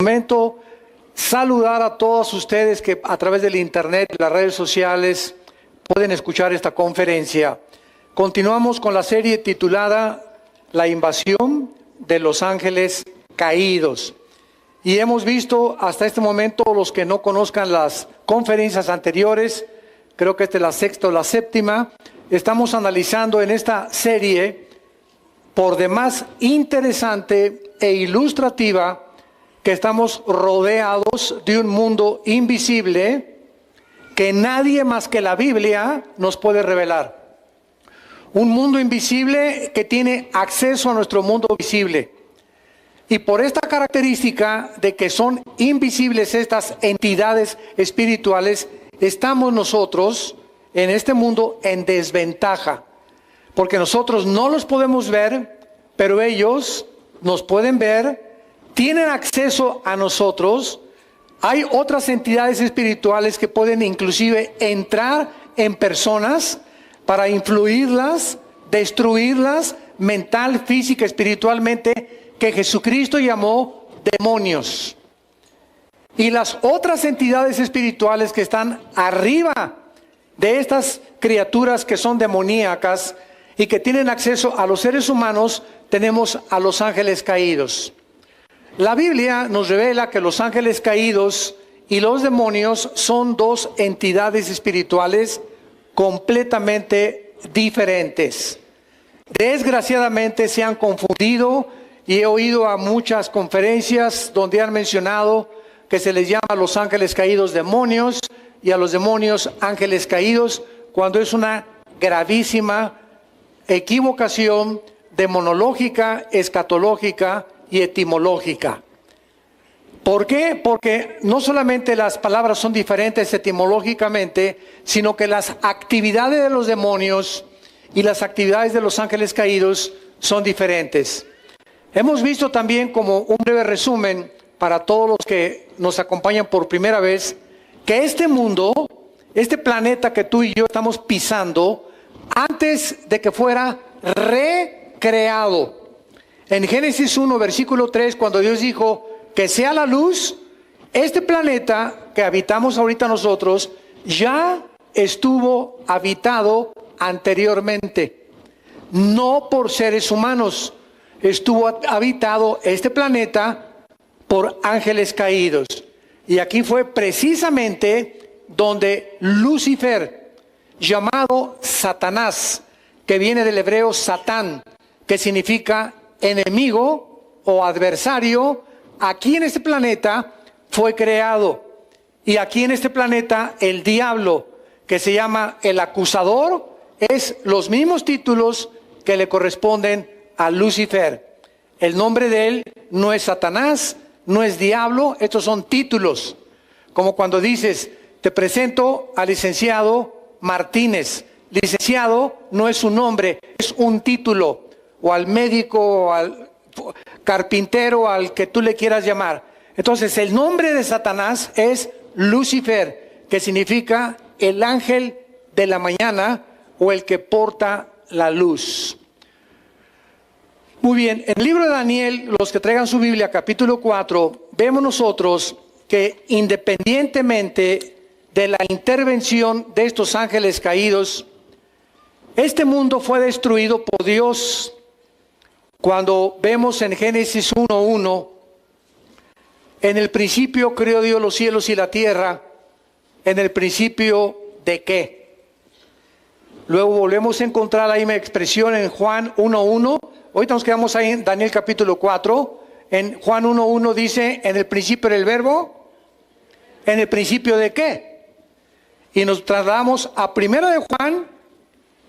Momento saludar a todos ustedes que a través del internet y las redes sociales pueden escuchar esta conferencia. Continuamos con la serie titulada La invasión de los ángeles caídos. Y hemos visto hasta este momento, los que no conozcan las conferencias anteriores, creo que esta es la sexta o la séptima, estamos analizando en esta serie, por demás interesante e ilustrativa, que estamos rodeados de un mundo invisible que nadie más que la Biblia nos puede revelar. Un mundo invisible que tiene acceso a nuestro mundo visible. Y por esta característica de que son invisibles estas entidades espirituales, estamos nosotros en este mundo en desventaja. Porque nosotros no los podemos ver, pero ellos nos pueden ver, tienen acceso a nosotros. Hay otras entidades espirituales que pueden inclusive entrar en personas para influirlas, destruirlas, mental, física, espiritualmente, que Jesucristo llamó demonios. Y las otras entidades espirituales que están arriba de estas criaturas que son demoníacas y que tienen acceso a los seres humanos, tenemos a los ángeles caídos. La Biblia nos revela que los ángeles caídos y los demonios son dos entidades espirituales completamente diferentes. Desgraciadamente se han confundido y he oído a muchas conferencias donde han mencionado que se les llama a los ángeles caídos demonios y a los demonios ángeles caídos, cuando es una gravísima equivocación demonológica, escatológica y etimológica. ¿Por qué? Porque no solamente las palabras son diferentes etimológicamente, sino que las actividades de los demonios y las actividades de los ángeles caídos son diferentes. Hemos visto también, como un breve resumen para todos los que nos acompañan por primera vez, que este mundo, este planeta que tú y yo estamos pisando, antes de que fuera recreado. En Génesis 1, versículo 3, cuando Dios dijo que sea la luz, este planeta que habitamos ahorita nosotros ya estuvo habitado anteriormente. No por seres humanos, estuvo habitado este planeta por ángeles caídos. Y aquí fue precisamente donde Lucifer, llamado Satanás, que viene del hebreo Satán, que significa enemigo o adversario, aquí en este planeta fue creado. Y aquí en este planeta el diablo, que se llama el acusador, es los mismos títulos que le corresponden a Lucifer. El nombre de él no es Satanás, no es diablo, estos son títulos. Como cuando dices, te presento al licenciado Martínez. Licenciado no es un nombre, es un título. O al médico, o al carpintero, al que tú le quieras llamar. Entonces el nombre de Satanás es Lucifer, que significa el ángel de la mañana o el que porta la luz. Muy bien, en el libro de Daniel, los que traigan su Biblia, capítulo 4, vemos nosotros que independientemente de la intervención de estos ángeles caídos, este mundo fue destruido por Dios. Cuando vemos en Génesis 1:1, en el principio creó Dios los cielos y la tierra. En el principio, ¿de qué? Luego volvemos a encontrar la misma expresión en Juan 1:1. Ahorita nos quedamos ahí en Daniel capítulo 4. En Juan 1:1 dice, en el principio era el verbo. ¿En el principio de qué? Y nos trasladamos a primera de Juan,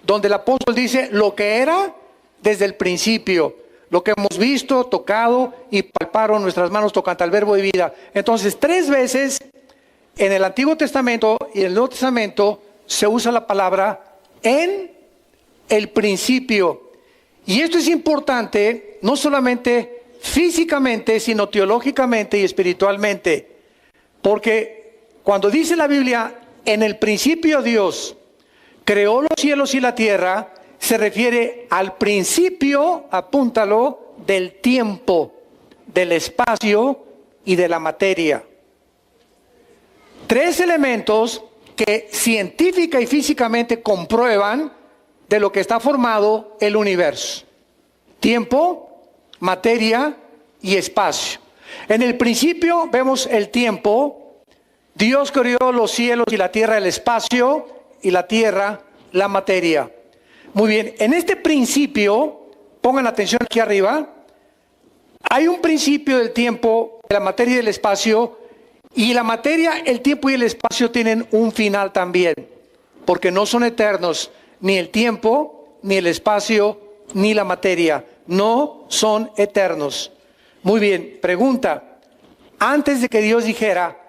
donde el apóstol dice lo que era desde el principio. Lo que hemos visto, tocado y palparon nuestras manos tocante al verbo de vida. Entonces, 3 veces en el Antiguo Testamento y en el Nuevo Testamento se usa la palabra en el principio. Y esto es importante, no solamente físicamente, sino teológicamente y espiritualmente. Porque cuando dice la Biblia, en el principio Dios creó los cielos y la tierra, se refiere al principio, apúntalo, del tiempo, del espacio y de la materia. Tres elementos que científica y físicamente comprueban de lo que está formado el universo: tiempo, materia y espacio. En el principio vemos el tiempo. Dios creó los cielos y la tierra, el espacio, y la tierra, la materia. Muy bien, en este principio, pongan atención aquí arriba, hay un principio del tiempo, de la materia y del espacio, y la materia, el tiempo y el espacio tienen un final también, porque no son eternos, ni el tiempo, ni el espacio, ni la materia, no son eternos. Muy bien, pregunta, antes de que Dios dijera,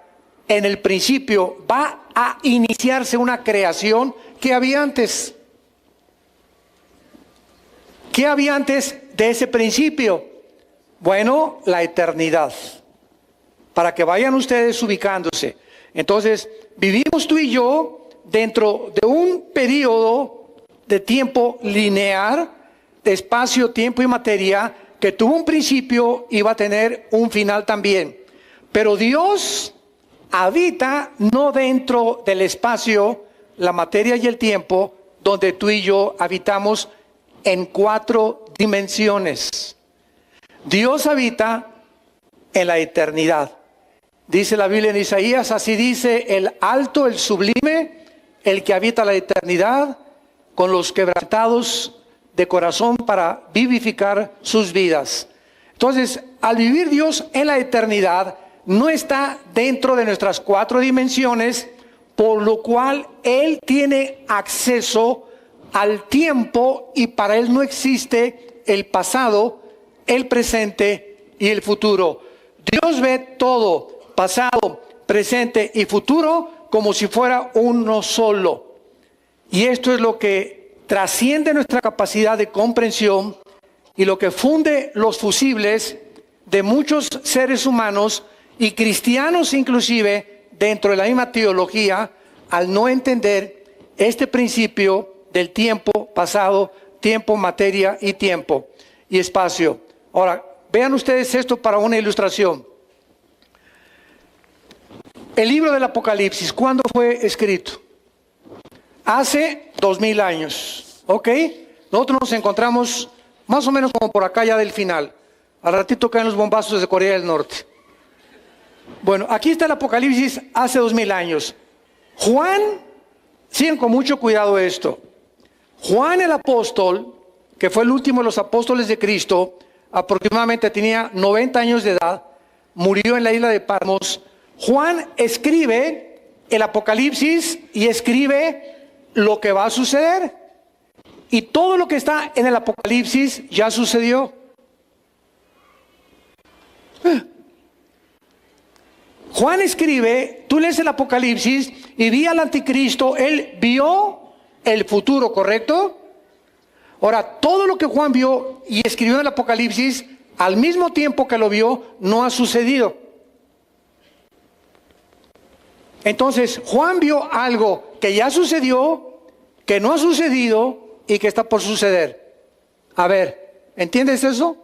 en el principio va a iniciarse una creación, ¿qué había antes? ¿Qué había antes de ese principio? Bueno, la eternidad. Para que vayan ustedes ubicándose. Entonces, vivimos tú y yo dentro de un periodo de tiempo lineal, de espacio, tiempo y materia, que tuvo un principio y va a tener un final también. Pero Dios habita no dentro del espacio, la materia y el tiempo, donde tú y yo habitamos en 4 dimensiones. Dios habita en la eternidad. Dice la Biblia en Isaías, así dice el alto, el sublime, el que habita la eternidad, con los quebrantados de corazón para vivificar sus vidas. Entonces, al vivir Dios en la eternidad, no está dentro de nuestras 4 dimensiones, por lo cual Él tiene acceso al tiempo y para Él no existe el pasado, el presente y el futuro. Dios ve todo, pasado, presente y futuro, como si fuera uno solo. Y esto es lo que trasciende nuestra capacidad de comprensión y lo que funde los fusibles de muchos seres humanos y cristianos inclusive dentro de la misma teología, al no entender este principio del tiempo pasado, tiempo, materia y tiempo y espacio. Ahora, vean ustedes esto para una ilustración. El libro del Apocalipsis, ¿cuándo fue escrito? Hace 2000 años, ¿ok? Nosotros nos encontramos más o menos como por acá ya del final. Al ratito caen los bombazos de Corea del Norte. Bueno, aquí está el Apocalipsis hace 2000 años. Juan, sigan con mucho cuidado esto. Juan el apóstol, que fue el último de los apóstoles de Cristo, aproximadamente tenía 90 años de edad, murió en la isla de Patmos. Juan escribe el Apocalipsis y escribe lo que va a suceder. Y todo lo que está en el Apocalipsis ya sucedió. Juan escribe, tú lees el Apocalipsis y vi al anticristo, él vio el futuro, ¿correcto? Ahora, todo lo que Juan vio y escribió en el Apocalipsis, al mismo tiempo que lo vio, no ha sucedido. Entonces, Juan vio algo que ya sucedió, que no ha sucedido y que está por suceder. A ver, ¿entiendes eso?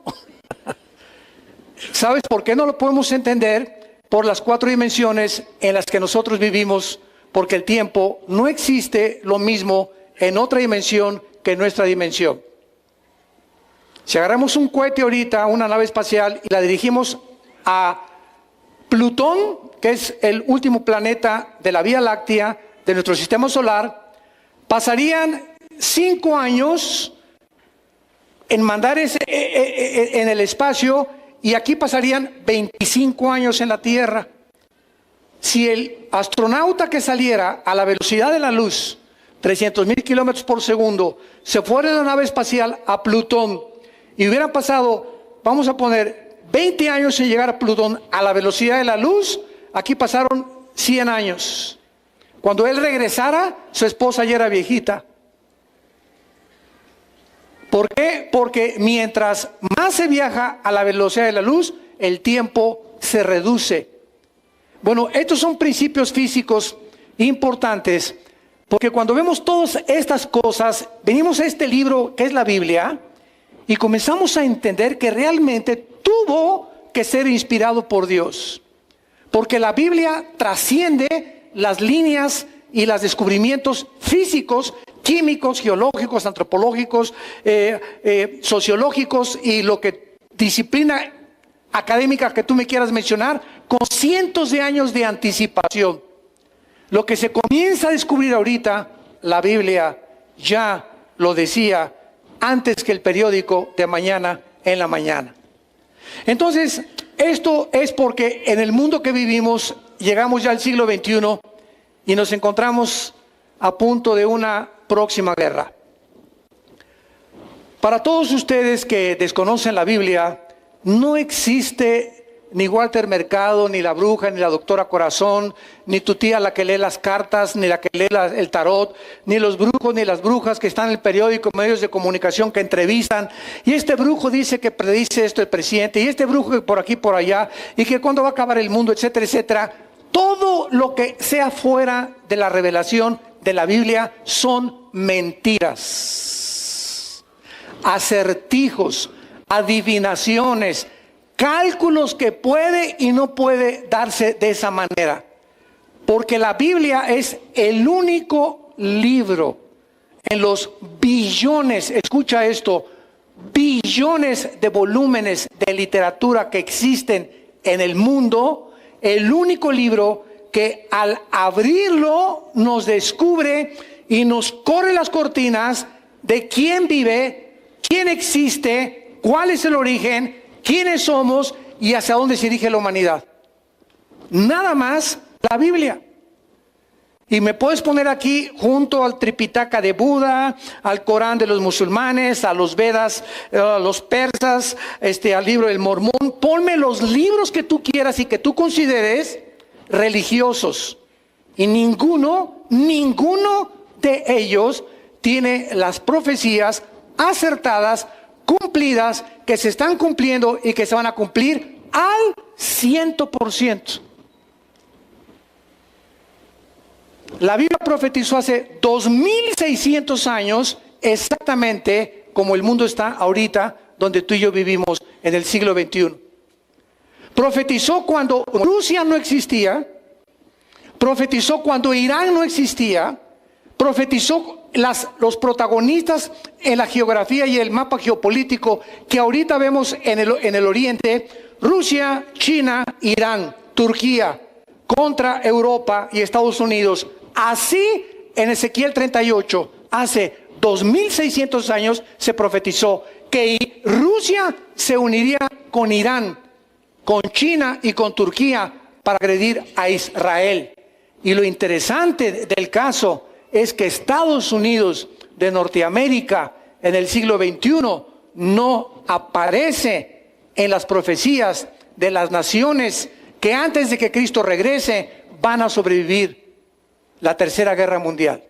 ¿Sabes por qué no lo podemos entender? Por las 4 dimensiones en las que nosotros vivimos, porque el tiempo no existe lo mismo en otra dimensión que en nuestra dimensión. Si agarramos un cohete ahorita, una nave espacial, y la dirigimos a Plutón, que es el último planeta de la Vía Láctea, de nuestro sistema solar, pasarían 5 años en mandar en el espacio, y aquí pasarían 25 años en la Tierra. Si el astronauta que saliera a la velocidad de la luz, 300,000 kilómetros por segundo, se fuera en la nave espacial a Plutón y hubieran pasado, vamos a poner, 20 años en llegar a Plutón a la velocidad de la luz, aquí pasaron 100 años. Cuando él regresara, su esposa ya era viejita. ¿Por qué? Porque mientras más se viaja a la velocidad de la luz, el tiempo se reduce. Bueno, estos son principios físicos importantes, porque cuando vemos todas estas cosas, venimos a este libro que es la Biblia, y comenzamos a entender que realmente tuvo que ser inspirado por Dios. Porque la Biblia trasciende las líneas y los descubrimientos físicos, químicos, geológicos, antropológicos, sociológicos y lo que disciplina académica que tú me quieras mencionar, con cientos de años de anticipación. Lo que se comienza a descubrir ahorita, la Biblia ya lo decía antes que el periódico de mañana en la mañana. Entonces, esto es porque en el mundo que vivimos, llegamos ya al siglo XXI y nos encontramos a punto de una próxima guerra. Para todos ustedes que desconocen la Biblia, no existe ni Walter Mercado, ni la bruja, ni la doctora Corazón, ni tu tía la que lee las cartas, ni la que lee el tarot, ni los brujos, ni las brujas que están en el periódico, medios de comunicación que entrevistan. Y este brujo dice que predice esto el presidente, y este brujo que por aquí, por allá, y que cuándo va a acabar el mundo, etcétera, etcétera. Todo lo que sea fuera de la revelación de la Biblia son mentiras, acertijos, adivinaciones, cálculos que puede y no puede darse de esa manera. Porque la Biblia es el único libro en los billones, escucha esto, billones de volúmenes de literatura que existen en el mundo, el único libro que al abrirlo nos descubre y nos corre las cortinas de quién vive, quién existe, cuál es el origen, quiénes somos y hacia dónde se dirige la humanidad. Nada más la Biblia. Y me puedes poner aquí junto al Tripitaka de Buda, al Corán de los musulmanes, a los Vedas, a los persas, al libro del Mormón. Ponme los libros que tú quieras y que tú consideres religiosos. Y ninguno de ellos tiene las profecías acertadas, cumplidas, que se están cumpliendo y que se van a cumplir al 100%. La Biblia profetizó hace 2600 años, exactamente como el mundo está ahorita, donde tú y yo vivimos en el siglo XXI. Profetizó cuando Rusia no existía, profetizó cuando Irán no existía, profetizó los protagonistas en la geografía y el mapa geopolítico que ahorita vemos en el oriente: Rusia, China, Irán, Turquía, contra Europa y Estados Unidos. Así en Ezequiel 38, hace 2600 años, se profetizó que Rusia se uniría con Irán, con China y con Turquía para agredir a Israel. Y lo interesante del caso es que Estados Unidos de Norteamérica en el siglo XXI no aparece en las profecías de las naciones que antes de que Cristo regrese van a sobrevivir la Tercera Guerra Mundial.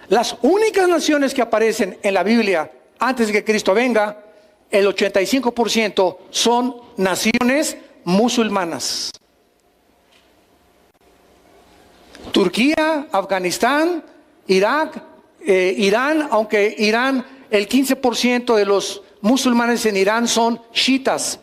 Las únicas naciones que aparecen en la Biblia antes de que Cristo venga, el 85% son naciones musulmanas. Turquía, Afganistán, Irak, Irán, aunque Irán, el 15% de los musulmanes en Irán son chiitas.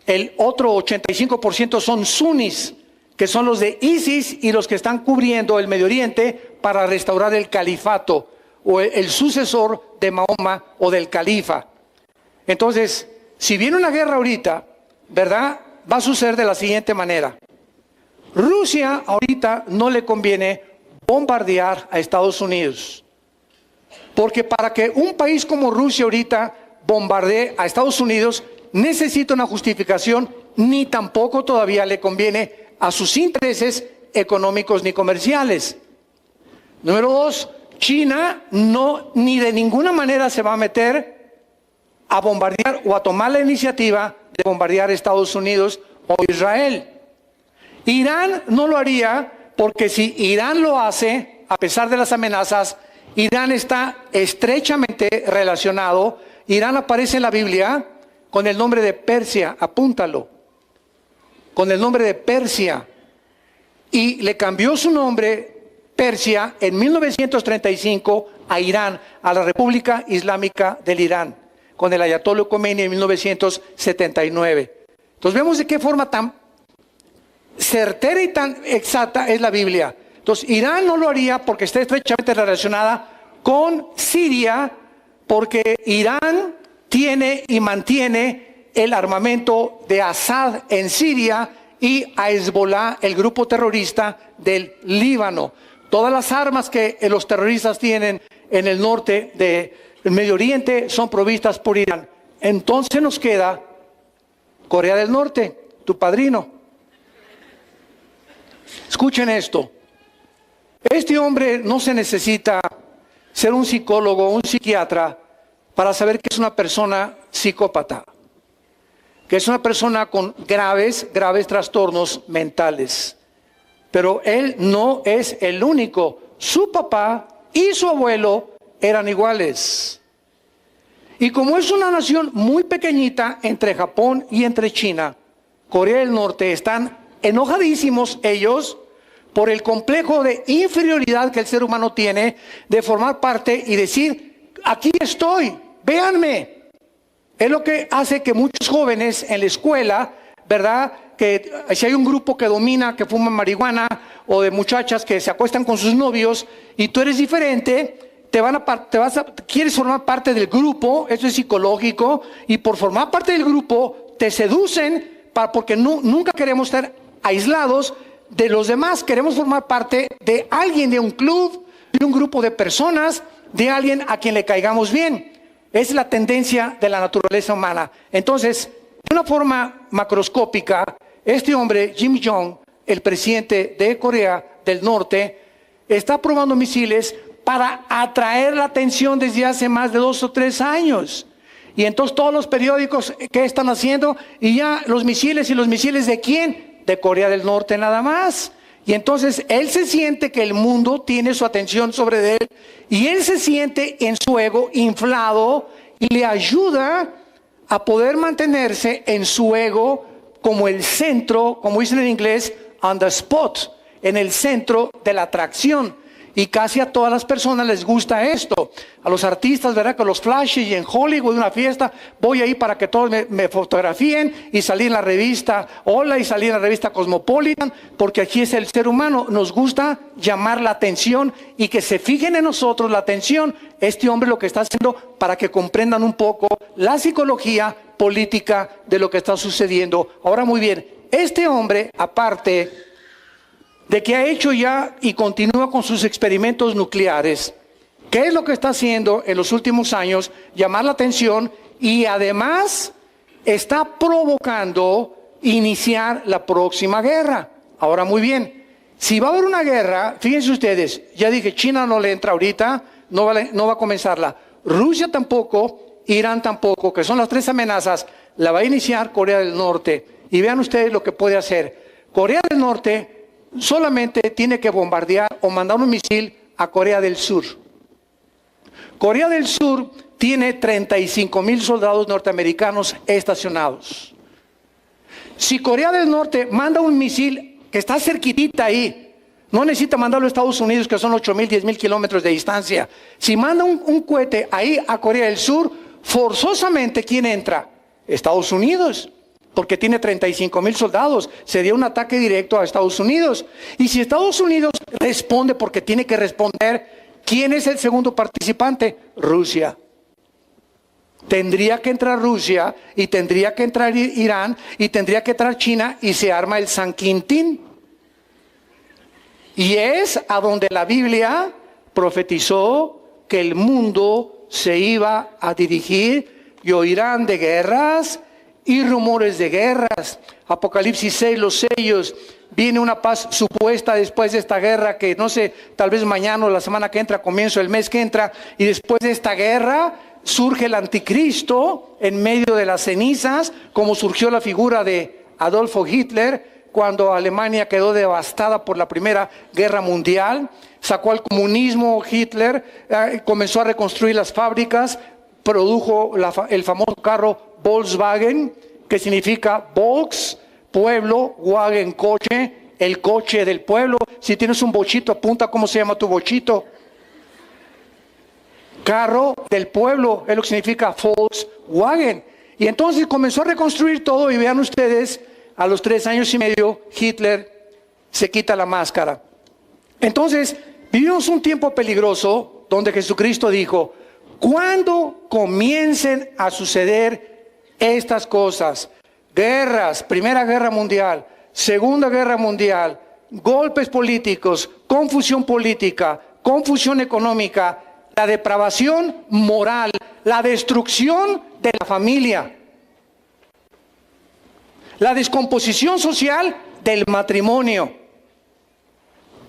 El otro 85% son sunis, que son los de ISIS y los que están cubriendo el Medio Oriente para restaurar el califato o el sucesor de Mahoma o del califa. Entonces, si viene una guerra ahorita, ¿verdad? Va a suceder de la siguiente manera. Rusia ahorita no le conviene bombardear a Estados Unidos, porque para que un país como Rusia ahorita bombardee a Estados Unidos necesita una justificación, ni tampoco todavía le conviene a sus intereses económicos ni comerciales. Número dos, China ni de ninguna manera se va a meter a bombardear o a tomar la iniciativa de bombardear a Estados Unidos o Israel. Irán no lo haría, porque si Irán lo hace, a pesar de las amenazas, Irán está estrechamente relacionado. Irán aparece en la Biblia con el nombre de Persia, apúntalo, con el nombre de Persia, y le cambió su nombre Persia en 1935 a Irán, a la República Islámica del Irán, con el Ayatollah Khomeini en 1979. Entonces vemos de qué forma tan certera y tan exacta es la Biblia. Entonces, Irán no lo haría porque está estrechamente relacionada con Siria, porque Irán tiene y mantiene el armamento de Assad en Siria y a Hezbollah, el grupo terrorista del Líbano. Todas las armas que los terroristas tienen en el norte del Medio Oriente son provistas por Irán. Entonces nos queda Corea del Norte, tu padrino. Escuchen esto. Este hombre no se necesita ser un psicólogo o un psiquiatra para saber que es una persona psicópata, que es una persona con graves trastornos mentales. Pero él no es el único. Su papá y su abuelo eran iguales. Y como es una nación muy pequeñita entre Japón y entre China, Corea del Norte, están enojadísimos ellos por el complejo de inferioridad que el ser humano tiene de formar parte y decir, aquí estoy, véanme. Es lo que hace que muchos jóvenes en la escuela, ¿verdad?, que si hay un grupo que domina, que fuma marihuana, o de muchachas que se acuestan con sus novios, y tú eres diferente, quieres formar parte del grupo, eso es psicológico, y por formar parte del grupo te seducen, porque nunca queremos estar aislados de los demás, queremos formar parte de alguien, de un club, de un grupo de personas, de alguien a quien le caigamos bien. Es la tendencia de la naturaleza humana. Entonces, de una forma macroscópica, este hombre, Kim Jong, el presidente de Corea del Norte, está probando misiles para atraer la atención desde hace más de 2 o 3 años. Y entonces todos los periódicos, ¿qué están haciendo? Y ya los misiles, ¿y los misiles de quién? De Corea del Norte nada más. Y entonces él se siente que el mundo tiene su atención sobre él, y él se siente en su ego inflado, y le ayuda a poder mantenerse en su ego como el centro, como dicen en inglés, on the spot, en el centro de la atracción. Y casi a todas las personas les gusta esto. A los artistas, ¿verdad?, que los flashes, y en Hollywood una fiesta, voy ahí para que todos me fotografíen y salí en la revista Hola y salí en la revista Cosmopolitan, porque aquí es el ser humano, nos gusta llamar la atención y que se fijen en nosotros la atención. Este hombre lo que está haciendo para que comprendan un poco la psicología política de lo que está sucediendo. Ahora, muy bien, este hombre, aparte de que ha hecho ya y continúa con sus experimentos nucleares, ¿qué es lo que está haciendo en los últimos años? Llamar la atención, y además está provocando iniciar la próxima guerra. Ahora, muy bien, si va a haber una guerra, fíjense ustedes, ya dije, China no le entra ahorita, no va a comenzarla. Rusia tampoco, Irán tampoco, que son las 3 amenazas, la va a iniciar Corea del Norte. Y vean ustedes lo que puede hacer. Corea del Norte solamente tiene que bombardear o mandar un misil a Corea del Sur. Corea del Sur tiene 35,000 soldados norteamericanos estacionados. Si Corea del Norte manda un misil que está cerquitita ahí, no necesita mandarlo a Estados Unidos, que son 8,000, 10,000 kilómetros de distancia. Si manda un cohete ahí a Corea del Sur, forzosamente, ¿quién entra? Estados Unidos. Porque tiene 35,000 soldados, sería un ataque directo a Estados Unidos. Y si Estados Unidos responde, porque tiene que responder, ¿quién es el segundo participante? Rusia. Tendría que entrar Rusia, y tendría que entrar Irán, y tendría que entrar China, y se arma el San Quintín. Y es a donde la Biblia profetizó que el mundo se iba a dirigir, y oirán de guerras y rumores de guerras. Apocalipsis 6, los sellos. Viene una paz supuesta después de esta guerra, que no sé, tal vez mañana o la semana que entra, comienzo el mes que entra, y después de esta guerra surge el anticristo en medio de las cenizas, como surgió la figura de Adolfo Hitler cuando Alemania quedó devastada por la Primera Guerra Mundial. Sacó al comunismo Hitler, comenzó a reconstruir las fábricas, produjo el famoso carro Volkswagen, que significa Volks, pueblo, Wagen, coche, el coche del pueblo. Si tienes un bochito, apunta cómo se llama tu bochito. Carro del pueblo, es lo que significa Volkswagen. Y entonces comenzó a reconstruir todo, y vean ustedes, a los 3 años y medio, Hitler se quita la máscara. Entonces, vivimos un tiempo peligroso donde Jesucristo dijo, cuando comiencen a suceder estas cosas, guerras, Primera Guerra Mundial, Segunda Guerra Mundial, golpes políticos, confusión política, confusión económica, la depravación moral, la destrucción de la familia, la descomposición social del matrimonio,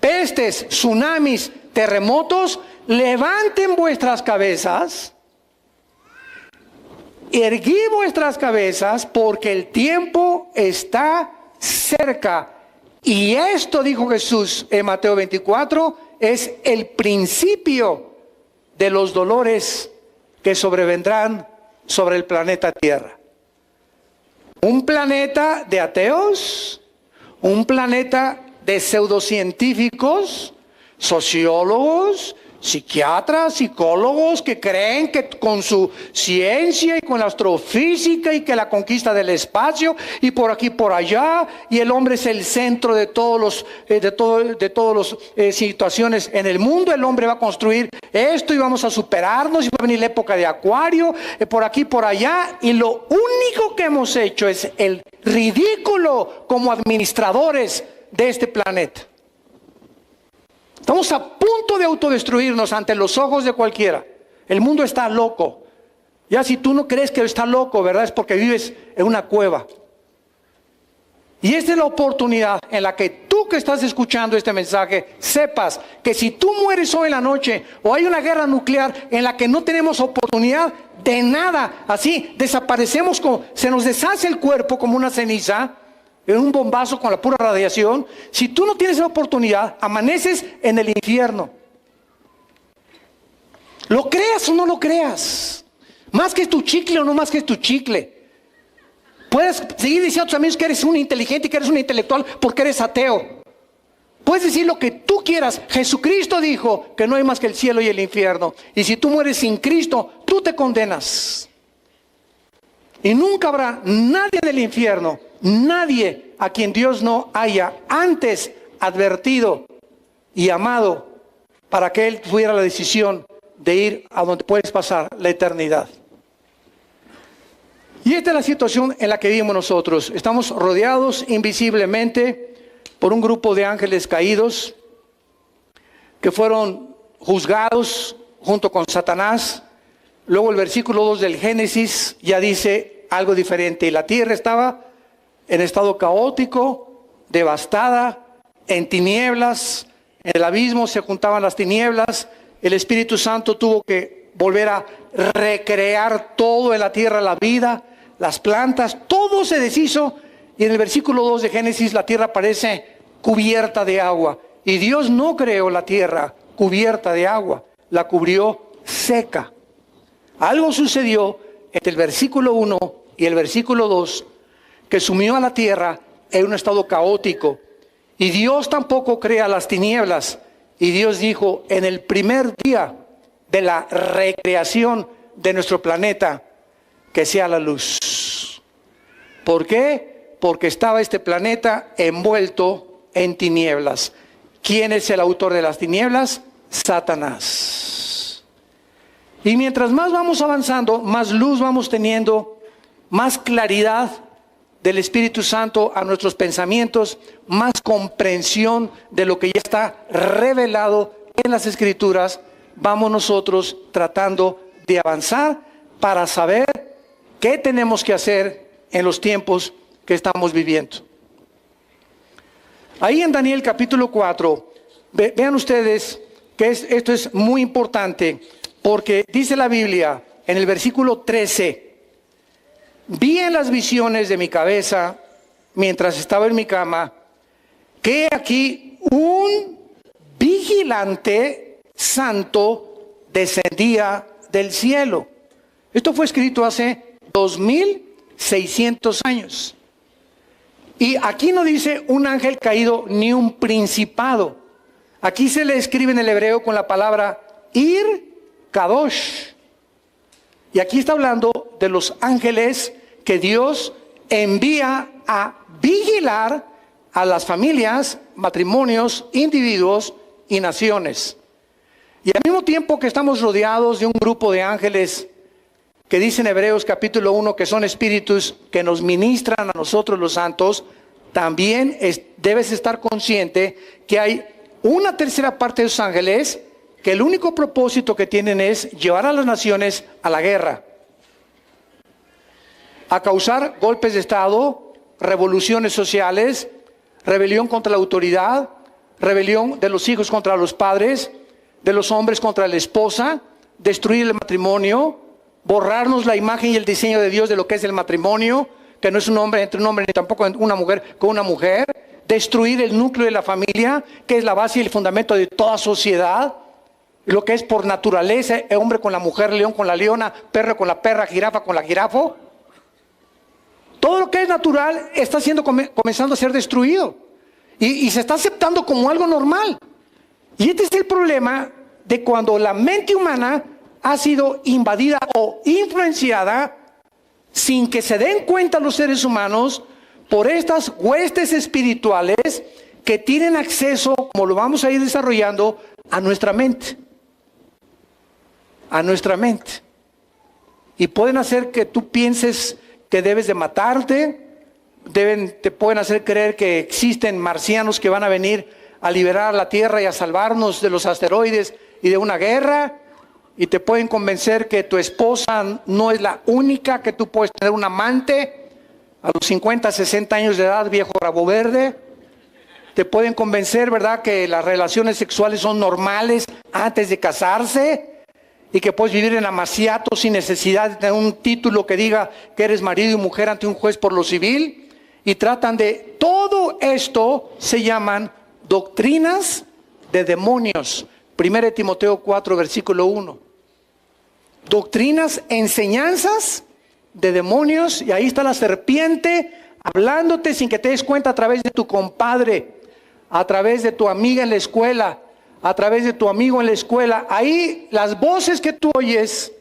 pestes, tsunamis, terremotos, levanten vuestras cabezas, erguid vuestras cabezas, porque el tiempo está cerca. Y esto, dijo Jesús en Mateo 24, es el principio de los dolores que sobrevendrán sobre el planeta Tierra. Un planeta de ateos, un planeta de pseudocientíficos, sociólogos, psiquiatras, psicólogos que creen que con su ciencia y con la astrofísica y que la conquista del espacio y por aquí por allá y el hombre es el centro de todos los situaciones en el mundo. El hombre va a construir esto y vamos a superarnos y va a venir la época de Acuario por aquí por allá, y lo único que hemos hecho es el ridículo como administradores de este planeta. Estamos a punto de autodestruirnos ante los ojos de cualquiera. El mundo está loco. Ya si tú no crees que está loco, ¿verdad? Es porque vives en una cueva. Y esta es la oportunidad en la que tú que estás escuchando este mensaje, sepas que si tú mueres hoy en la noche o hay una guerra nuclear en la que no tenemos oportunidad de nada, así desaparecemos, se nos deshace el cuerpo como una ceniza, en un bombazo con la pura radiación. Si tú no tienes la oportunidad, amaneces en el infierno. ¿Lo creas o no lo creas? Más que es tu chicle o no más que es tu chicle. Puedes seguir diciendo a tus amigos que eres un inteligente y que eres un intelectual porque eres ateo. Puedes decir lo que tú quieras. Jesucristo dijo que no hay más que el cielo y el infierno. Y si tú mueres sin Cristo, tú te condenas. Y nunca habrá nadie del infierno, nadie a quien Dios no haya antes advertido y amado para que Él tuviera la decisión de ir a donde puedes pasar la eternidad. Y esta es la situación en la que vivimos nosotros. Estamos rodeados invisiblemente por un grupo de ángeles caídos que fueron juzgados junto con Satanás. Luego el versículo 2 del Génesis ya dice algo diferente. Y la tierra estaba en estado caótico, devastada, en tinieblas. En el abismo se juntaban las tinieblas. El Espíritu Santo tuvo que volver a recrear todo en la tierra, la vida, las plantas, todo se deshizo. Y en el versículo 2 de Génesis la tierra parece cubierta de agua. Y Dios no creó la tierra cubierta de agua, la cubrió seca. Algo sucedió entre el versículo 1 y el versículo 2 que sumió a la tierra en un estado caótico. Y Dios tampoco crea las tinieblas. Y Dios dijo, en el primer día de la recreación de nuestro planeta, que sea la luz. ¿Por qué? Porque estaba este planeta envuelto en tinieblas. ¿Quién es el autor de las tinieblas? Satanás. Y mientras más vamos avanzando, más luz vamos teniendo, más claridad del Espíritu Santo a nuestros pensamientos, más comprensión de lo que ya está revelado en las Escrituras, vamos nosotros tratando de avanzar para saber qué tenemos que hacer en los tiempos que estamos viviendo. Ahí en Daniel capítulo 4, vean ustedes que esto es muy importante, porque dice la Biblia en el versículo 13, vi en las visiones de mi cabeza, mientras estaba en mi cama, que aquí un vigilante santo descendía del cielo. Esto fue escrito hace 2600 años. Y aquí no dice un ángel caído ni un principado. Aquí se le escribe en el hebreo con la palabra Ir Kadosh. Y aquí está hablando de los ángeles que Dios envía a vigilar a las familias, matrimonios, individuos y naciones. Y al mismo tiempo que estamos rodeados de un grupo de ángeles que dicen Hebreos capítulo 1 que son espíritus que nos ministran a nosotros los santos, también debes estar consciente que hay una tercera parte de esos ángeles que el único propósito que tienen es llevar a las naciones a la guerra, a causar golpes de Estado, revoluciones sociales, rebelión contra la autoridad, rebelión de los hijos contra los padres, de los hombres contra la esposa, destruir el matrimonio, borrarnos la imagen y el diseño de Dios de lo que es el matrimonio, que no es un hombre entre un hombre ni tampoco una mujer con una mujer, destruir el núcleo de la familia, que es la base y el fundamento de toda sociedad, lo que es por naturaleza, el hombre con la mujer, león con la leona, perro con la perra, jirafa con la jirafo. Todo lo que es natural está siendo comenzando a ser destruido y se está aceptando como algo normal. Y este es el problema de cuando la mente humana ha sido invadida o influenciada sin que se den cuenta los seres humanos por estas huestes espirituales que tienen acceso, como lo vamos a ir desarrollando, a nuestra mente. A nuestra mente. Y pueden hacer que tú pienses que debes de matarte, te pueden hacer creer que existen marcianos que van a venir a liberar la Tierra y a salvarnos de los asteroides y de una guerra, y te pueden convencer que tu esposa no es la única, que tú puedes tener un amante a los 50, 60 años de edad, viejo rabo verde. Te pueden convencer, ¿verdad?, que las relaciones sexuales son normales antes de casarse y que puedes vivir en amaciato sin necesidad de tener un título que diga que eres marido y mujer ante un juez por lo civil. Y tratan de todo esto, se llaman doctrinas de demonios. 1 Timoteo 4, versículo 1. Doctrinas, enseñanzas de demonios, y ahí está la serpiente hablándote sin que te des cuenta a través de tu compadre, a través de tu amiga en la escuela, a través de tu amigo en la escuela. Ahí las voces que tú oyes,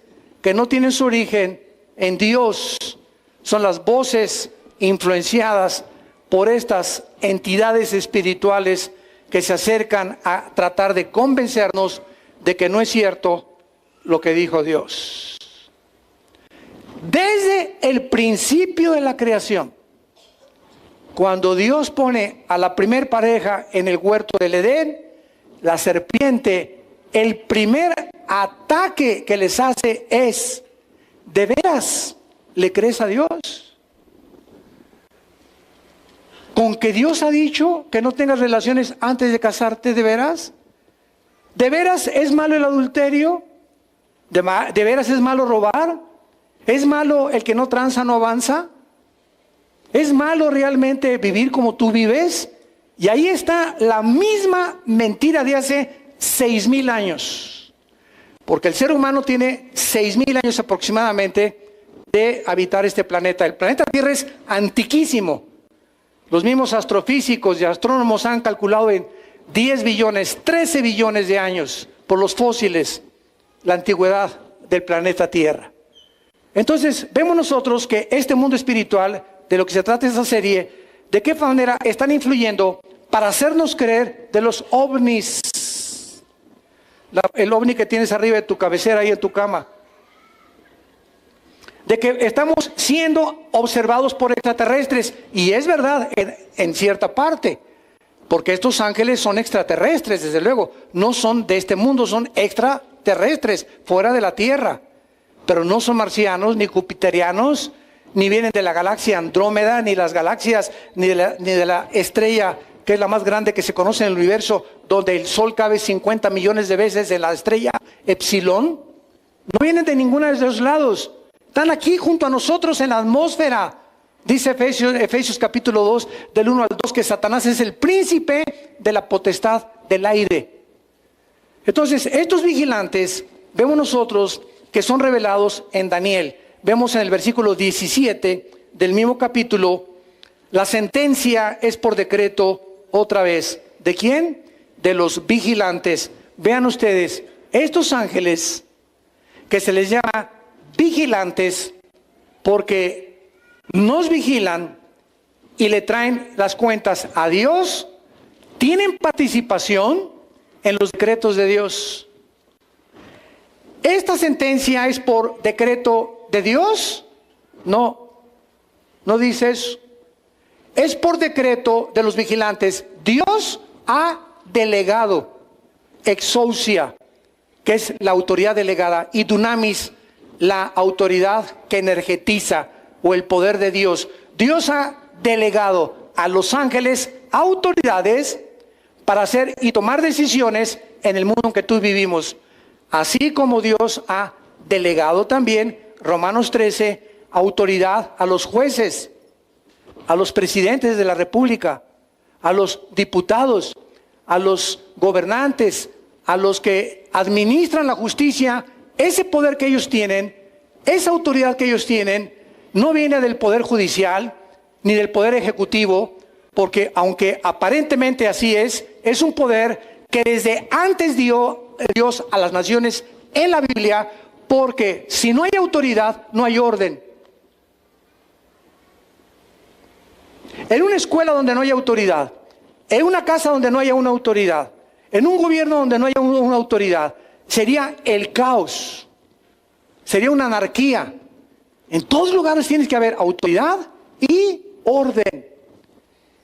que no tienen su origen en Dios, son las voces influenciadas por estas entidades espirituales que se acercan a tratar de convencernos de que no es cierto lo que dijo Dios. Desde el principio de la creación, cuando Dios pone a la primer pareja en el huerto del Edén, la serpiente, el primer ataque que les hace es: ¿de veras le crees a Dios? ¿Con que Dios ha dicho que no tengas relaciones antes de casarte, de veras? ¿De veras es malo el adulterio? ¿De veras es malo robar? ¿Es malo el que no tranza, no avanza? ¿Es malo realmente vivir como tú vives? Y ahí está la misma mentira de hace 6,000 años. Porque el ser humano tiene 6,000 años aproximadamente de habitar este planeta. El planeta Tierra es antiquísimo. Los mismos astrofísicos y astrónomos han calculado en 10 billones, 13 billones de años por los fósiles la antigüedad del planeta Tierra. Entonces, vemos nosotros que este mundo espiritual, de lo que se trata esta serie, de qué manera están influyendo para hacernos creer de los ovnis. El ovni que tienes arriba de tu cabecera, ahí en tu cama. De que estamos siendo observados por extraterrestres. Y es verdad, en cierta parte. Porque estos ángeles son extraterrestres, desde luego. No son de este mundo, son extraterrestres, fuera de la Tierra. Pero no son marcianos, ni jupiterianos, ni vienen de la galaxia Andrómeda, ni las galaxias, ni de la estrella que es la más grande que se conoce en el universo, donde el Sol cabe 50 millones de veces en la estrella Epsilon. No vienen de ninguno de esos lados. Están aquí junto a nosotros en la atmósfera. Dice Efesios capítulo 2, del 1 al 2, que Satanás es el príncipe de la potestad del aire. Entonces, estos vigilantes, vemos nosotros que son revelados en Daniel. Vemos en el versículo 17 del mismo capítulo, la sentencia es por decreto otra vez. ¿De quién? De los vigilantes. Vean ustedes, estos ángeles que se les llama vigilantes porque nos vigilan y le traen las cuentas a Dios, tienen participación en los decretos de Dios. ¿Esta sentencia es por decreto de Dios? No, no dice eso. Es por decreto de los vigilantes. Dios ha delegado exousia, que es la autoridad delegada, y dunamis, la autoridad que energetiza, o el poder de Dios. Dios ha delegado a los ángeles autoridades para hacer y tomar decisiones en el mundo en que tú vivimos. Así como Dios ha delegado también, Romanos 13, autoridad a los jueces, a los presidentes de la República, a los diputados, a los gobernantes, a los que administran la justicia. Ese poder que ellos tienen, esa autoridad que ellos tienen, no viene del poder judicial ni del poder ejecutivo, porque aunque aparentemente así es un poder que desde antes dio Dios a las naciones en la Biblia, porque si no hay autoridad, no hay orden. En una escuela donde no hay autoridad, en una casa donde no haya una autoridad, en un gobierno donde no haya una autoridad, sería el caos, sería una anarquía. En todos lugares tienes que haber autoridad y orden.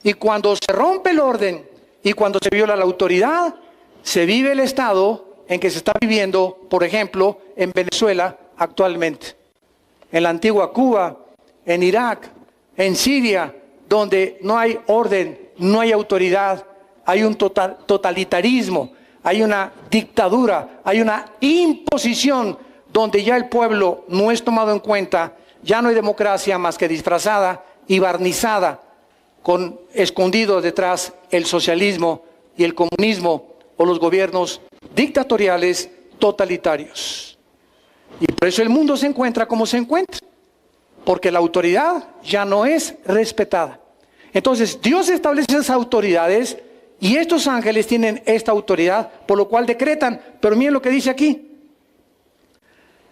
Y cuando se rompe el orden y cuando se viola la autoridad, se vive el estado en que se está viviendo, por ejemplo, en Venezuela actualmente, en la antigua Cuba, en Irak, en Siria, donde no hay orden, no hay autoridad, hay un totalitarismo, hay una dictadura, hay una imposición donde ya el pueblo no es tomado en cuenta, ya no hay democracia más que disfrazada y barnizada, escondido detrás el socialismo y el comunismo o los gobiernos dictatoriales totalitarios. Y por eso el mundo se encuentra como se encuentra, porque la autoridad ya no es respetada. Entonces Dios establece esas autoridades y estos ángeles tienen esta autoridad, por lo cual decretan. Pero miren lo que dice aquí.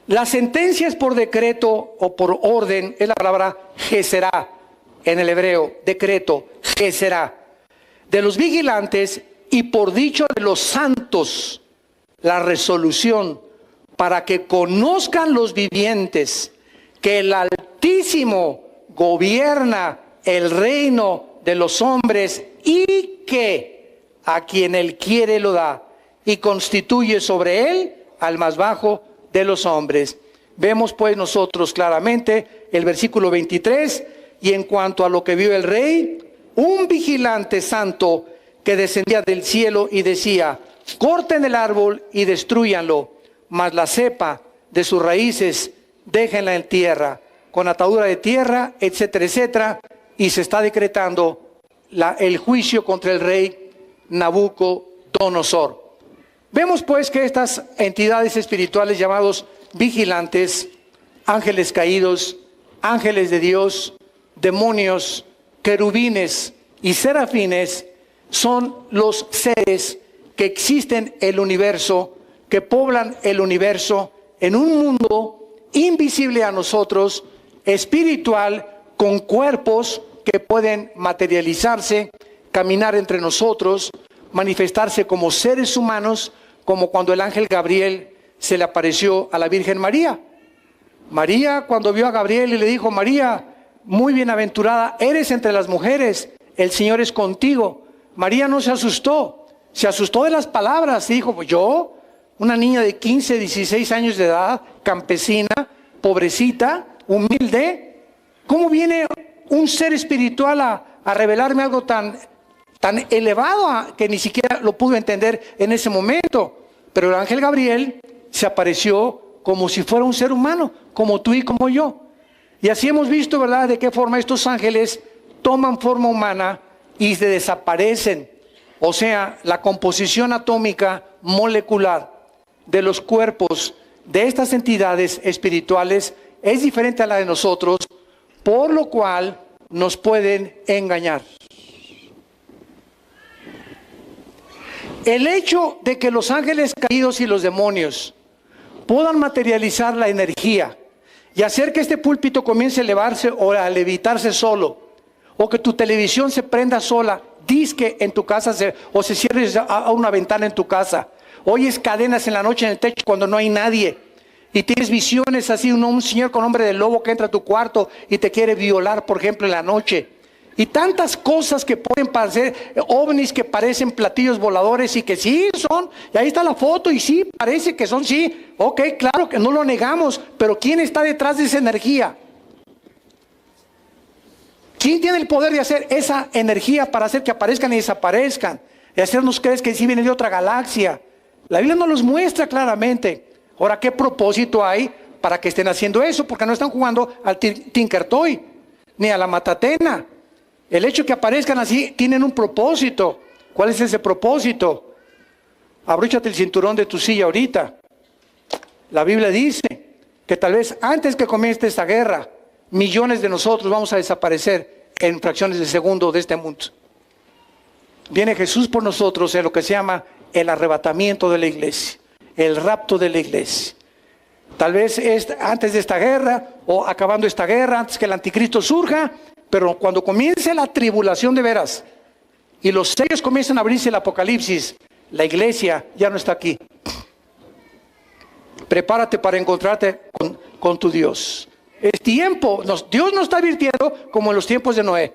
La sentencia es por decreto o por orden, es la palabra geserá en el hebreo, decreto, geserá, de los vigilantes y por dicho de los santos, la resolución para que conozcan los vivientes que el Altísimo gobierna el reino de los hombres y que a quien él quiere lo da y constituye sobre él al más bajo de los hombres. Vemos pues nosotros claramente el versículo 23, y en cuanto a lo que vio el rey, un vigilante santo que descendía del cielo y decía: corten el árbol y destrúyanlo, mas la cepa de sus raíces déjenla en tierra, con atadura de tierra, etcétera, etcétera. Y se está decretando el juicio contra el rey Nabucodonosor. Vemos pues que estas entidades espirituales llamados vigilantes, ángeles caídos, ángeles de Dios, demonios, querubines y serafines, son los seres que existen en el universo, que poblan el universo en un mundo invisible a nosotros, espiritual, con cuerpos que pueden materializarse, caminar entre nosotros, manifestarse como seres humanos, como cuando el ángel Gabriel se le apareció a la Virgen María. María, cuando vio a Gabriel y le dijo: María, muy bienaventurada eres entre las mujeres, el Señor es contigo. María no se asustó de las palabras, y dijo: pues yo, una niña de 15, 16 años de edad, campesina, pobrecita, humilde, ¿cómo viene un ser espiritual a revelarme algo tan elevado que ni siquiera lo pudo entender en ese momento? Pero el ángel Gabriel se apareció como si fuera un ser humano, como tú y como yo. Y así hemos visto, ¿verdad?, de qué forma estos ángeles toman forma humana y se desaparecen. O sea, la composición atómica molecular de los cuerpos de estas entidades espirituales es diferente a la de nosotros, por lo cual nos pueden engañar. El hecho de que los ángeles caídos y los demonios puedan materializar la energía y hacer que este púlpito comience a elevarse o a levitarse solo, o que tu televisión se prenda sola, disque en tu casa o se cierre a una ventana en tu casa. Oyes cadenas en la noche en el techo cuando no hay nadie. Y tienes visiones así, un señor con hombre de lobo que entra a tu cuarto y te quiere violar, por ejemplo, en la noche. Y tantas cosas que pueden parecer ovnis, que parecen platillos voladores y que sí son. Y ahí está la foto y sí, parece que son, sí. Ok, claro que no lo negamos, pero ¿quién está detrás de esa energía? ¿Quién tiene el poder de hacer esa energía para hacer que aparezcan y desaparezcan? Y hacernos creer que sí vienen de otra galaxia. La Biblia nos los muestra claramente. Ahora, ¿qué propósito hay para que estén haciendo eso? Porque no están jugando al Tinker Toy, ni a la matatena. El hecho que aparezcan así tienen un propósito. ¿Cuál es ese propósito? Abróchate el cinturón de tu silla ahorita. La Biblia dice que tal vez antes que comience esta guerra, millones de nosotros vamos a desaparecer en fracciones de segundo de este mundo. Viene Jesús por nosotros en lo que se llama el arrebatamiento de la iglesia, el rapto de la iglesia. Tal vez es antes de esta guerra o acabando esta guerra, antes que el anticristo surja, pero cuando comience la tribulación de veras y los sellos comienzan a abrirse el Apocalipsis, la iglesia ya no está aquí. Prepárate para encontrarte con tu Dios. Es tiempo, Dios nos está advirtiendo como en los tiempos de Noé.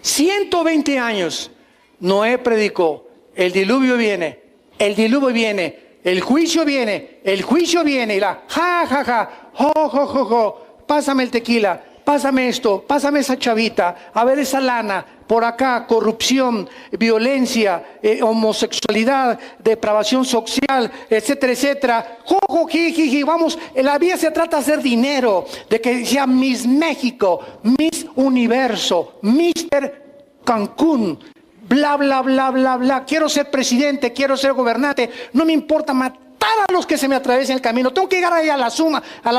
120 años Noé predicó, el diluvio viene, el diluvio viene, el juicio viene, y la jo, pásame el tequila, pásame esto, pásame esa chavita, a ver esa lana, por acá, corrupción, violencia, homosexualidad, depravación social, etcétera, etcétera. Jiji, vamos, la vida se trata de hacer dinero, de que sea Miss México, Miss Universo, Mister Cancún, bla, bla, bla, bla, bla. Quiero ser presidente, quiero ser gobernante, no me importa matar a los que se me atraviesen el camino. Tengo que llegar ahí a la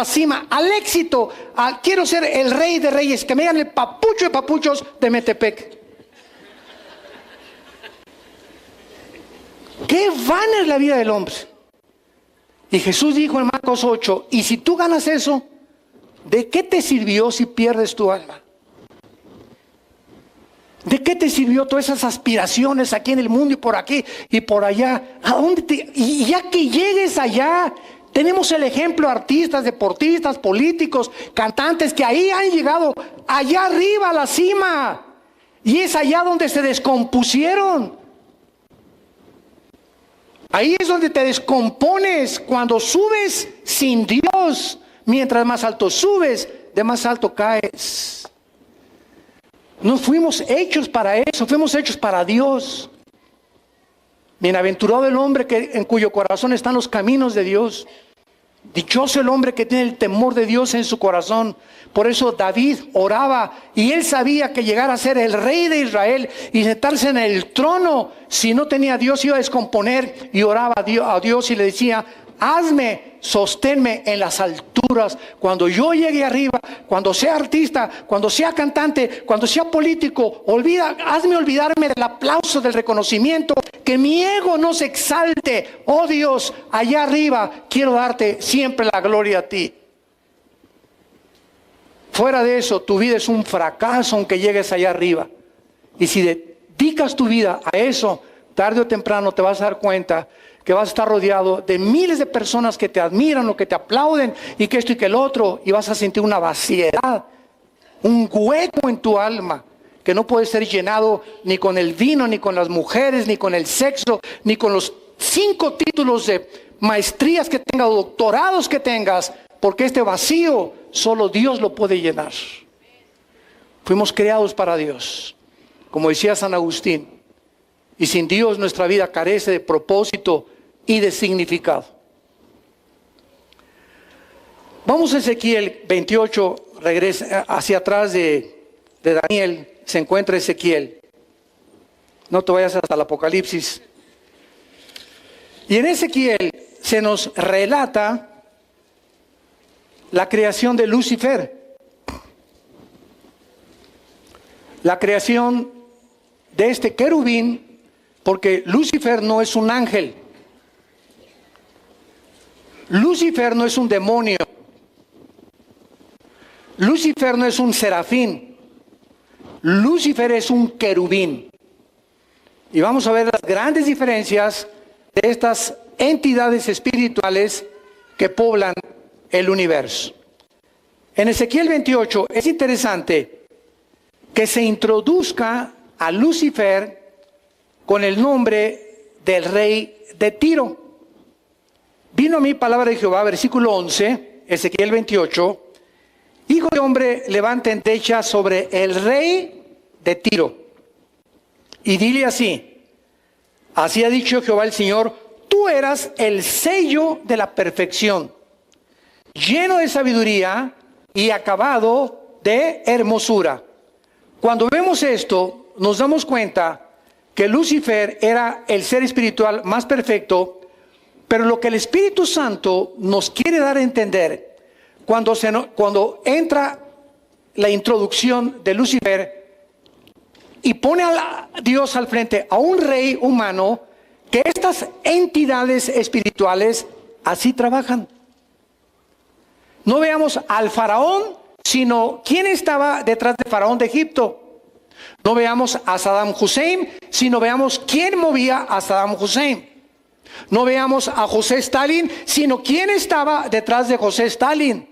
cima, al éxito. Quiero ser el rey de reyes, que me digan el papucho de papuchos de Metepec. Qué vana es la vida del hombre. Y Jesús dijo en Marcos 8, y si tú ganas eso, ¿de qué te sirvió si pierdes tu alma? ¿De qué te sirvió todas esas aspiraciones aquí en el mundo y por aquí y por allá? ¿A dónde y ya que llegues allá, tenemos el ejemplo, artistas, deportistas, políticos, cantantes que ahí han llegado, allá arriba a la cima. Y es allá donde se descompusieron. Ahí es donde te descompones cuando subes sin Dios. Mientras más alto subes, de más alto caes. No fuimos hechos para eso, fuimos hechos para Dios. Bienaventurado el hombre en cuyo corazón están los caminos de Dios. Dichoso el hombre que tiene el temor de Dios en su corazón. Por eso David oraba y él sabía que llegar a ser el rey de Israel y sentarse en el trono, si no tenía a Dios, iba a descomponer, y oraba a Dios y le decía: hazme, sosténme en las alturas. Cuando yo llegue arriba, cuando sea artista, cuando sea cantante, cuando sea político, hazme olvidarme del aplauso, del reconocimiento, que mi ego no se exalte. Oh Dios, allá arriba quiero darte siempre la gloria a ti. Fuera de eso, tu vida es un fracaso aunque llegues allá arriba. Y si dedicas tu vida a eso, tarde o temprano te vas a dar cuenta que vas a estar rodeado de miles de personas que te admiran o que te aplauden y que esto y que el otro, y vas a sentir una vaciedad, un hueco en tu alma que no puede ser llenado ni con el vino, ni con las mujeres, ni con el sexo, ni con los 5 títulos de maestrías que tengas, doctorados que tengas, porque este vacío solo Dios lo puede llenar. Fuimos creados para Dios, como decía San Agustín, y sin Dios nuestra vida carece de propósito y de significado. Vamos a Ezequiel 28, regresa hacia atrás de Daniel, se encuentra Ezequiel. No te vayas hasta el Apocalipsis. Y en Ezequiel se nos relata la creación de Lucifer, la creación de este querubín, porque Lucifer no es un ángel, Lucifer no es un demonio, Lucifer no es un serafín, Lucifer es un querubín. Y vamos a ver las grandes diferencias de estas entidades espirituales que poblan el universo. En Ezequiel 28 es interesante que se introduzca a Lucifer con el nombre del rey de Tiro. Vino a mí palabra de Jehová, versículo 11, Ezequiel 28. Hijo de hombre, levanta endecha sobre el rey de Tiro. Y dile así: así ha dicho Jehová el Señor, tú eras el sello de la perfección, lleno de sabiduría y acabado de hermosura. Cuando vemos esto, nos damos cuenta que Lucifer era el ser espiritual más perfecto, pero lo que el Espíritu Santo nos quiere dar a entender, cuando entra la introducción de Lucifer y pone a Dios al frente, a un rey humano, que estas entidades espirituales así trabajan. No veamos al faraón, sino quién estaba detrás del faraón de Egipto. No veamos a Saddam Hussein, sino veamos quién movía a Saddam Hussein. No veamos a José Stalin, sino quién estaba detrás de José Stalin.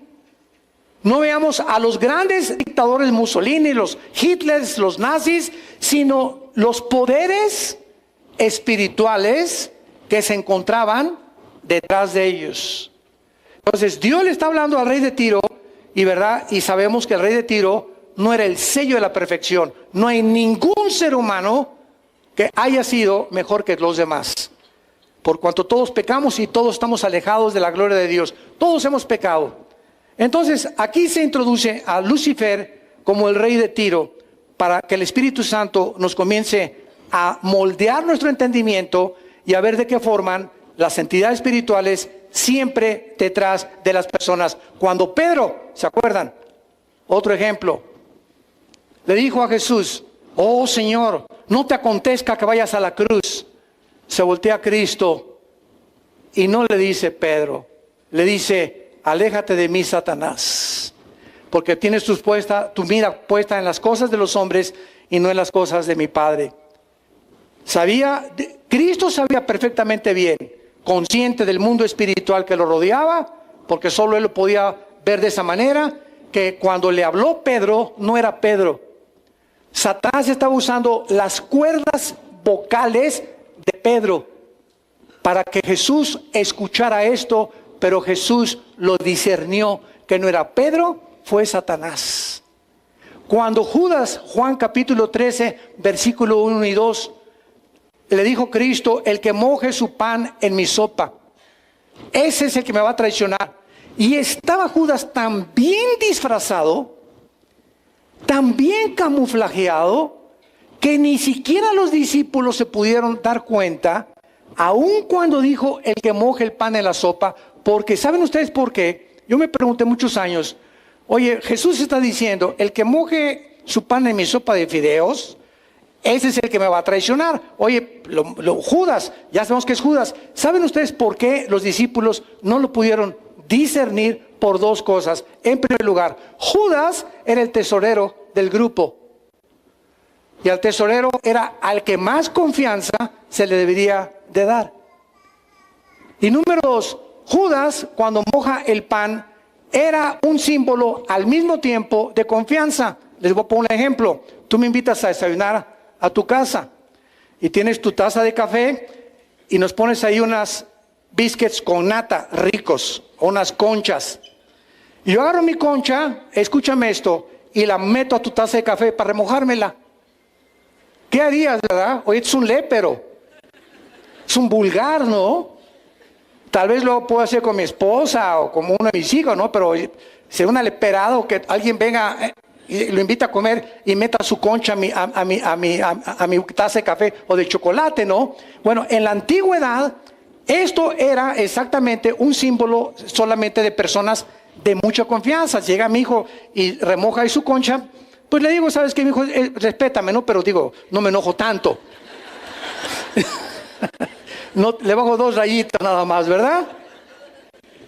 No veamos a los grandes dictadores Mussolini, los Hitlers, los nazis, sino los poderes espirituales que se encontraban detrás de ellos. Entonces Dios le está hablando al rey de Tiro, y sabemos que el rey de Tiro no era el sello de la perfección. No hay ningún ser humano que haya sido mejor que los demás, por cuanto todos pecamos y todos estamos alejados de la gloria de Dios. Todos hemos pecado. Entonces aquí se introduce a Lucifer como el rey de Tiro, para que el Espíritu Santo nos comience a moldear nuestro entendimiento y a ver de qué forman las entidades espirituales siempre detrás de las personas. Cuando Pedro, ¿se acuerdan? Otro ejemplo, le dijo a Jesús: oh Señor, no te acontezca que vayas a la cruz. Se voltea a Cristo y no le dice Pedro, le dice: aléjate de mí, Satanás, porque tienes tu mira puesta en las cosas de los hombres y no en las cosas de mi Padre. Cristo sabía perfectamente bien, consciente del mundo espiritual que lo rodeaba, porque solo él lo podía ver de esa manera, que cuando le habló Pedro, no era Pedro. Satanás estaba usando las cuerdas vocales de Pedro para que Jesús escuchara esto, pero Jesús lo discernió que no era Pedro, fue Satanás. Cuando Judas, Juan capítulo 13, versículo 1 y 2, le dijo Cristo: el que moje su pan en mi sopa, ese es el que me va a traicionar. Y estaba Judas tan bien disfrazado, tan bien camuflajeado, que ni siquiera los discípulos se pudieron dar cuenta, aun cuando dijo: el que moje el pan en la sopa. Porque, ¿saben ustedes por qué? Yo me pregunté muchos años, oye, Jesús está diciendo: el que moje su pan en mi sopa de fideos, ese es el que me va a traicionar. Oye, Judas, ya sabemos que es Judas. ¿Saben ustedes por qué los discípulos no lo pudieron discernir? Por dos cosas. En primer lugar, Judas era el tesorero del grupo. Y al tesorero era al que más confianza se le debería de dar. Y número dos, Judas, cuando moja el pan, era un símbolo al mismo tiempo de confianza. Les voy a poner un ejemplo. Tú me invitas a desayunar a tu casa y tienes tu taza de café y nos pones ahí unas biscuits con nata ricos, o unas conchas. Y yo agarro mi concha, escúchame esto, y la meto a tu taza de café para remojármela. ¿Qué harías, verdad? Oye, es un lépero, es un vulgar, ¿no? Tal vez lo puedo hacer con mi esposa o como uno de mis hijos, ¿no? Pero sería una leperada, o que alguien venga y lo invita a comer y meta su concha a mi taza de café o de chocolate, ¿no? Bueno, en la antigüedad esto era exactamente un símbolo solamente de personas de mucha confianza. Llega mi hijo y remoja ahí su concha, pues le digo: ¿sabes qué, mi hijo? Respétame, ¿no? Pero digo, no me enojo tanto. No, le bajo 2 rayitas nada más, ¿verdad?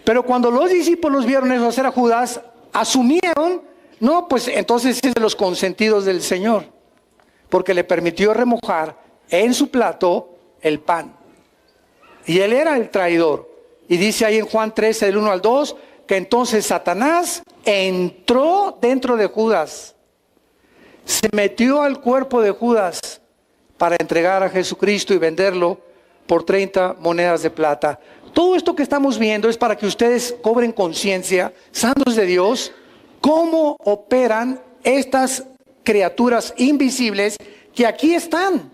Pero cuando los discípulos vieron eso hacer a Judas, asumieron No, pues entonces es de los consentidos del Señor, porque le permitió remojar en su plato el pan. Y él era el traidor. Y dice ahí en Juan 13, del 1 al 2, que entonces Satanás entró dentro de Judas. Se metió al cuerpo de Judas para entregar a Jesucristo y venderlo por 30 monedas de plata. Todo esto que estamos viendo es para que ustedes cobren conciencia, santos de Dios, cómo operan estas criaturas invisibles que aquí están.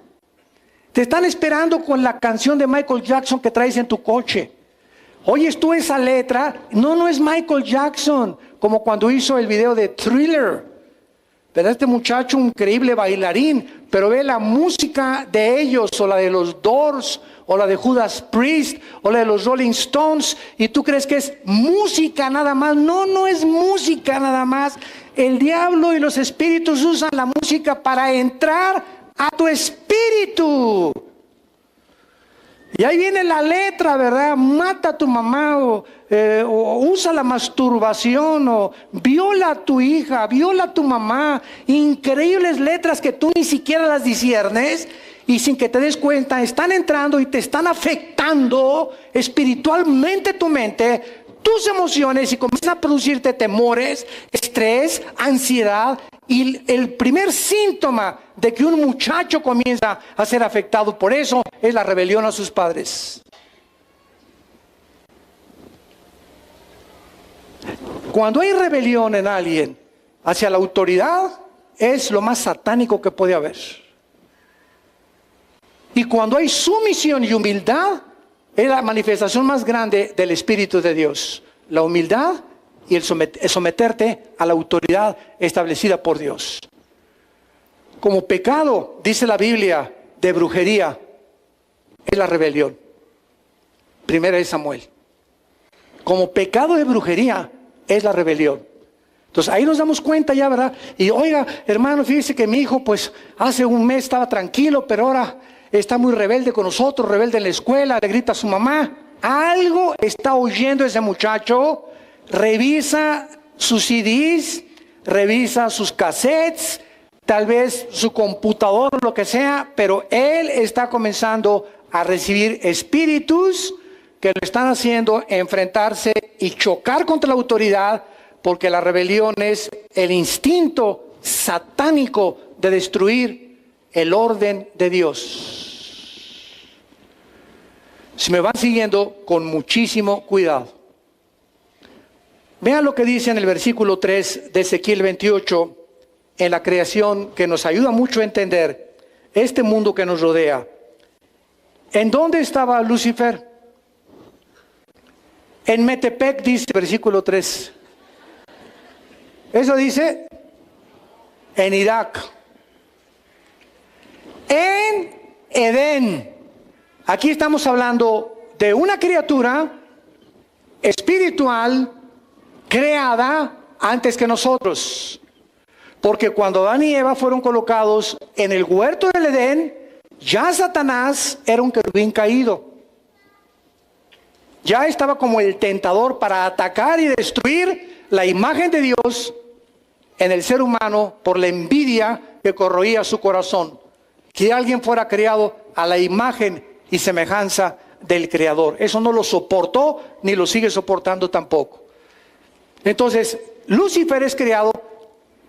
Te están esperando con la canción de Michael Jackson que traes en tu coche. Oyes tú esa letra, no es Michael Jackson, como cuando hizo el video de Thriller. ¿Verdad? Este muchacho, un increíble bailarín, pero ve la música de ellos, o la de los Doors, o la de Judas Priest, o la de los Rolling Stones, y tú crees que es música nada más. No es música nada más. El diablo y los espíritus usan la música para entrar a tu espíritu. Y ahí viene la letra, ¿verdad? Mata a tu mamá, o usa la masturbación, o viola a tu hija, viola a tu mamá. Increíbles letras que tú ni siquiera las disciernes, y sin que te des cuenta están entrando y te están afectando espiritualmente tu mente, tus emociones, y comienzan a producirte temores, estrés, ansiedad. Y el primer síntoma de que un muchacho comienza a ser afectado por eso es la rebelión a sus padres. Cuando hay rebelión en alguien hacia la autoridad, es lo más satánico que puede haber. Y cuando hay sumisión y humildad, es la manifestación más grande del Espíritu de Dios. La humildad y el someterte a la autoridad establecida por Dios. Como pecado, dice la Biblia, de brujería, es la rebelión. Primera de Samuel. Como pecado de brujería es la rebelión. Entonces ahí nos damos cuenta ya, ¿verdad? Y oiga, hermano, fíjese que mi hijo, pues hace un mes estaba tranquilo, pero ahora está muy rebelde con nosotros, rebelde en la escuela, le grita a su mamá. Algo está oyendo ese muchacho. Revisa sus CDs, revisa sus cassettes, tal vez su computador, lo que sea, pero él está comenzando a recibir espíritus que lo están haciendo enfrentarse y chocar contra la autoridad, porque la rebelión es el instinto satánico de destruir el orden de Dios. Si me van siguiendo, con muchísimo cuidado. Vean lo que dice en el versículo 3 de Ezequiel 28, en la creación, que nos ayuda mucho a entender este mundo que nos rodea. ¿En dónde estaba Lucifer? En Metepec, dice versículo 3. Eso dice en Irak. En Edén. Aquí estamos hablando de una criatura espiritual creada antes que nosotros. Porque cuando Adán y Eva fueron colocados en el huerto del Edén, ya Satanás era un querubín caído. Ya estaba como el tentador para atacar y destruir la imagen de Dios en el ser humano por la envidia que corroía su corazón. Que alguien fuera creado a la imagen y semejanza del Creador. Eso no lo soportó ni lo sigue soportando tampoco. Entonces, Lucifer es creado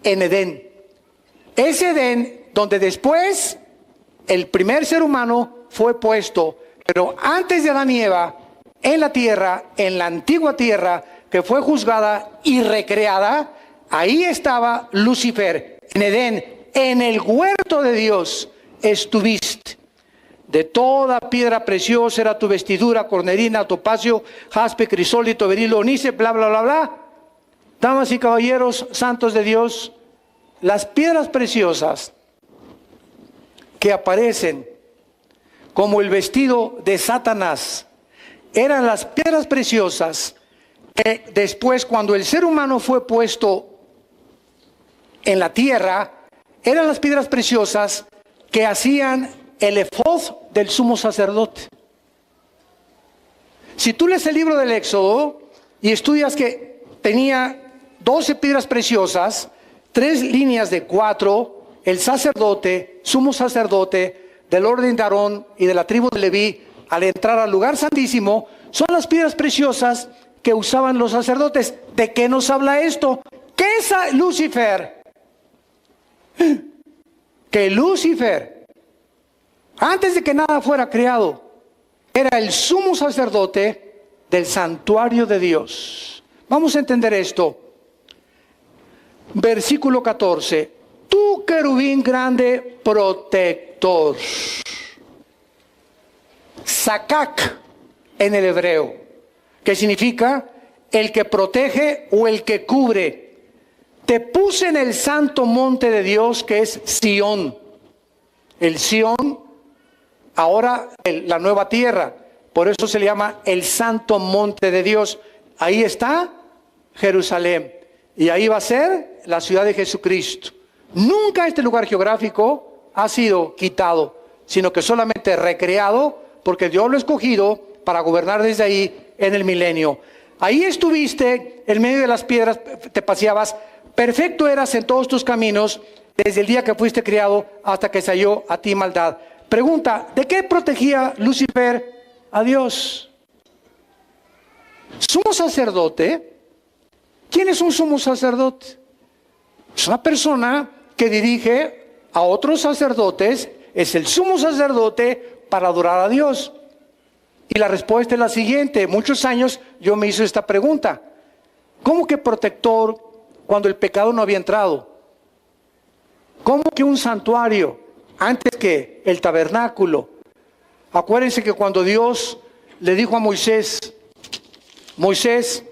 en Edén. Es Edén donde después el primer ser humano fue puesto, pero antes de Adán y Eva, en la tierra, en la antigua tierra, que fue juzgada y recreada, ahí estaba Lucifer, en Edén, en el huerto de Dios estuviste. De toda piedra preciosa era tu vestidura, cornerina, topacio, jaspe, crisólito, berilo, onice, bla, bla, bla, bla. Damas y caballeros, santos de Dios, las piedras preciosas que aparecen como el vestido de Satanás, eran las piedras preciosas que después, cuando el ser humano fue puesto en la tierra, eran las piedras preciosas que hacían el efod del sumo sacerdote. Si tú lees el libro del Éxodo y estudias que tenía 12 piedras preciosas, 3 líneas de 4, el sacerdote, sumo sacerdote del orden de Aarón y de la tribu de Leví, al entrar al lugar santísimo, son las piedras preciosas que usaban los sacerdotes. ¿De qué nos habla esto? ¿Qué es Lucifer? Que Lucifer, antes de que nada fuera creado, era el sumo sacerdote del santuario de Dios. Vamos a entender esto. Versículo 14. Tú, querubín grande, protector. Sakak en el hebreo, que significa el que protege o el que cubre. Te puse en el santo monte de Dios, que es Sión. El Sión, ahora la nueva tierra. Por eso se le llama el santo monte de Dios. Ahí está Jerusalén. Y ahí va a ser la ciudad de Jesucristo. Nunca este lugar geográfico ha sido quitado, sino que solamente recreado, porque Dios lo ha escogido para gobernar desde ahí en el milenio. Ahí estuviste, en medio de las piedras te paseabas. Perfecto eras en todos tus caminos, desde el día que fuiste criado hasta que salió a ti maldad. Pregunta, ¿de qué protegía Lucifer a Dios? Sumo sacerdote. ¿Quién es un sumo sacerdote? Es una persona que dirige a otros sacerdotes, es el sumo sacerdote para adorar a Dios. Y la respuesta es la siguiente. Muchos años yo me hice esta pregunta. ¿Cómo que protector cuando el pecado no había entrado? ¿Cómo que un santuario antes que el tabernáculo? Acuérdense que cuando Dios le dijo a Moisés, Moisés,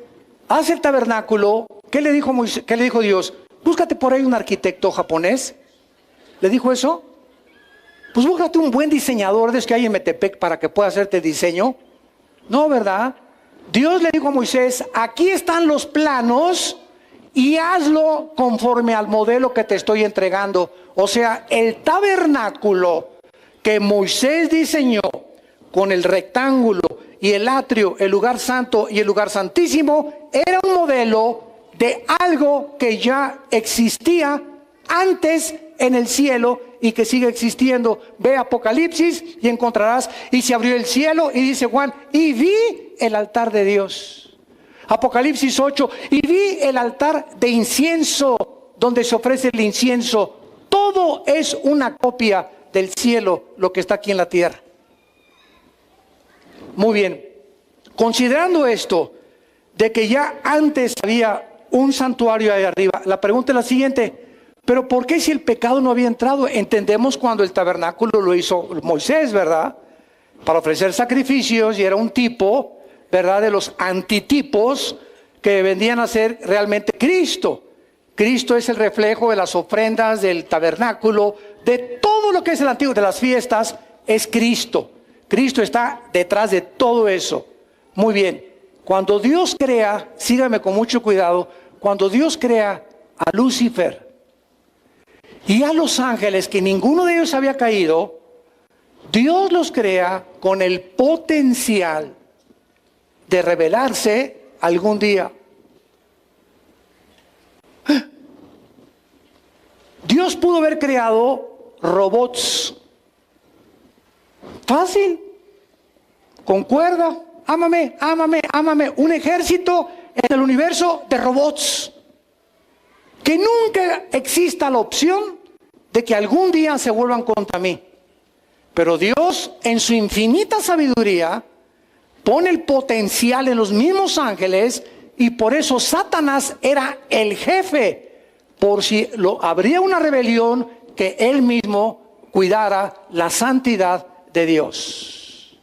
haz el tabernáculo, ¿qué le dijo Moisés? ¿Qué le dijo Dios? Búscate por ahí un arquitecto japonés. ¿Le dijo eso? Pues búscate un buen diseñador de los que hay en Metepec para que pueda hacerte el diseño. No, ¿verdad? Dios le dijo a Moisés, aquí están los planos y hazlo conforme al modelo que te estoy entregando. O sea, el tabernáculo que Moisés diseñó con el rectángulo y el atrio, el lugar santo y el lugar santísimo, era un modelo de algo que ya existía antes en el cielo y que sigue existiendo. Ve Apocalipsis y encontrarás, y se abrió el cielo y dice Juan, y vi el altar de Dios. Apocalipsis 8, y vi el altar de incienso, donde se ofrece el incienso. Todo es una copia del cielo, lo que está aquí en la tierra. Muy bien, considerando esto, de que ya antes había un santuario ahí arriba, la pregunta es la siguiente, pero ¿por qué si el pecado no había entrado? Entendemos cuando el tabernáculo lo hizo Moisés, ¿verdad? Para ofrecer sacrificios, y era un tipo, ¿verdad?, de los antitipos que vendían a ser realmente Cristo. Cristo es el reflejo de las ofrendas, del tabernáculo, de todo lo que es el antiguo, de las fiestas, es Cristo. Cristo está detrás de todo eso. Muy bien, cuando Dios crea, sígame con mucho cuidado, cuando Dios crea a Lucifer y a los ángeles, que ninguno de ellos había caído, Dios los crea con el potencial de revelarse algún día. Dios pudo haber creado robots. Fácil. Con cuerda. Ámame, ámame, ámame. Un ejército en el universo de robots. Que nunca exista la opción de que algún día se vuelvan contra mí. Pero Dios, en su infinita sabiduría, pone el potencial en los mismos ángeles, y por eso Satanás era el jefe, por si habría una rebelión, que él mismo cuidara la santidad de Dios.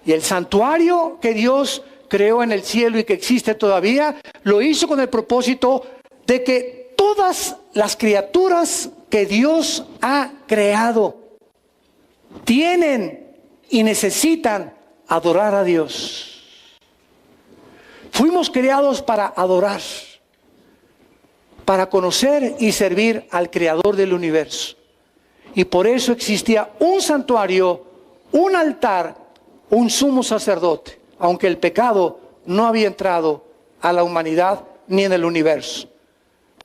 Y el santuario que Dios creó en el cielo y que existe todavía, lo hizo con el propósito de que todas las criaturas que Dios ha creado tienen y necesitan adorar a Dios. Fuimos creados para adorar, para conocer y servir al Creador del universo. Y por eso existía un santuario, un altar, un sumo sacerdote, aunque el pecado no había entrado a la humanidad ni en el universo.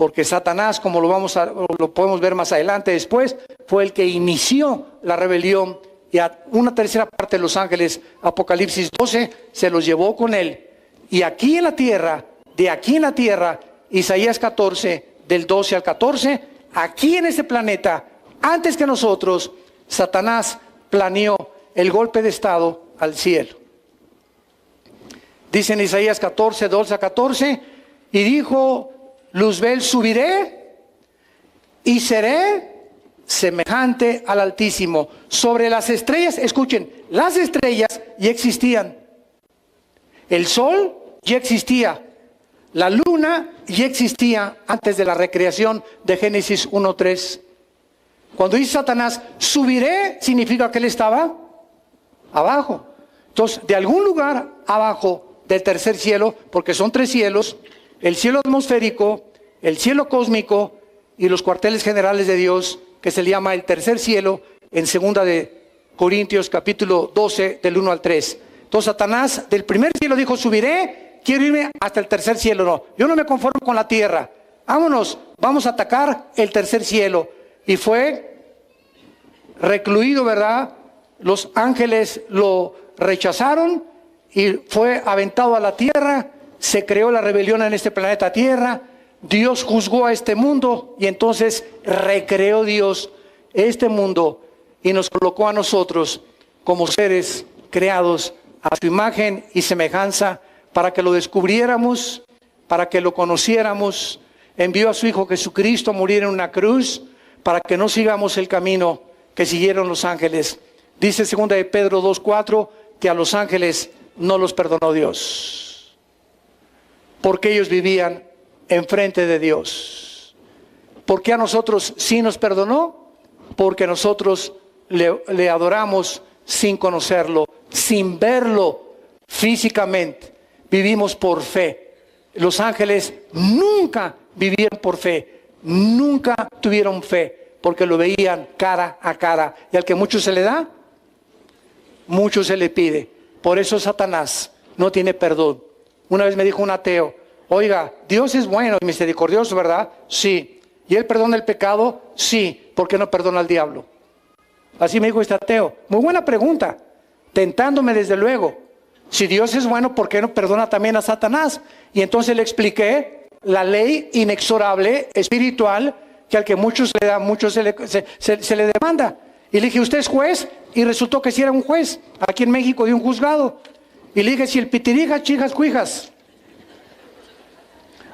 porque Satanás, como lo podemos ver más adelante después, fue el que inició la rebelión, y a una tercera parte de los ángeles, Apocalipsis 12, se los llevó con él. Y aquí en la tierra, Isaías 14, del 12 al 14, aquí en este planeta, antes que nosotros, Satanás planeó el golpe de estado al cielo. Dice en Isaías 14, 12 a 14, y dijo Luzbel: subiré y seré semejante al Altísimo. Sobre las estrellas, escuchen, las estrellas ya existían. El sol ya existía. La luna ya existía antes de la recreación de Génesis 1:3. Cuando dice Satanás, subiré, significa que él estaba abajo. Entonces, de algún lugar abajo del tercer cielo, porque son 3 cielos, el cielo atmosférico, el cielo cósmico y los cuarteles generales de Dios, que se le llama el tercer cielo, en 2 de Corintios capítulo 12, del 1 al 3. Entonces Satanás del primer cielo dijo: subiré, quiero irme hasta el tercer cielo. No, yo no me conformo con la tierra. Vámonos, vamos a atacar el tercer cielo. Y fue recluido, ¿verdad? Los ángeles lo rechazaron y fue aventado a la tierra. Se creó la rebelión en este planeta Tierra. Dios juzgó a este mundo y entonces recreó Dios este mundo y nos colocó a nosotros como seres creados a su imagen y semejanza, para que lo descubriéramos, para que lo conociéramos. Envió a su Hijo Jesucristo a morir en una cruz para que no sigamos el camino que siguieron los ángeles. Dice 2 de Pedro 2:4 que a los ángeles no los perdonó Dios, porque ellos vivían enfrente de Dios. ¿Por qué a nosotros sí nos perdonó? Porque nosotros le adoramos sin conocerlo, sin verlo físicamente. Vivimos por fe. Los ángeles nunca vivieron por fe, nunca tuvieron fe, porque lo veían cara a cara. Y al que mucho se le da, mucho se le pide. Por eso Satanás no tiene perdón. Una vez me dijo un ateo: oiga, Dios es bueno y misericordioso, ¿verdad? Sí. ¿Y Él perdona el pecado? Sí. ¿Por qué no perdona al diablo? Así me dijo este ateo. Muy buena pregunta, tentándome desde luego. Si Dios es bueno, ¿por qué no perdona también a Satanás? Y entonces le expliqué la ley inexorable, espiritual, que al que mucho se le da, mucho se le demanda. Y le dije: ¿usted es juez? Y resultó que sí era un juez, aquí en México, de un juzgado. Y le dije: si el pitirijas, chijas, cuijas,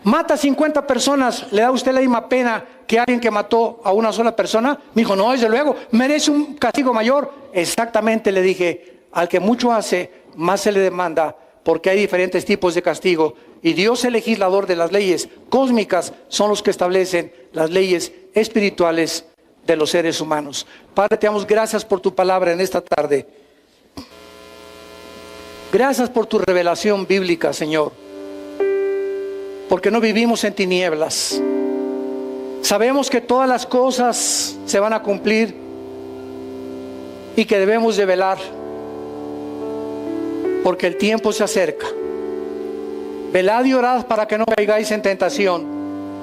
mata 50 personas, ¿le da a usted la misma pena que alguien que mató a una sola persona? Me dijo: no, desde luego, merece un castigo mayor. Exactamente, le dije, al que mucho hace, más se le demanda, porque hay diferentes tipos de castigo. Y Dios, el legislador de las leyes cósmicas, son los que establecen las leyes espirituales de los seres humanos. Padre, te damos gracias por tu palabra en esta tarde. Gracias por tu revelación bíblica, Señor, porque no vivimos en tinieblas. Sabemos que todas las cosas se van a cumplir y que debemos de velar, porque el tiempo se acerca. Velad y orad para que no caigáis en tentación,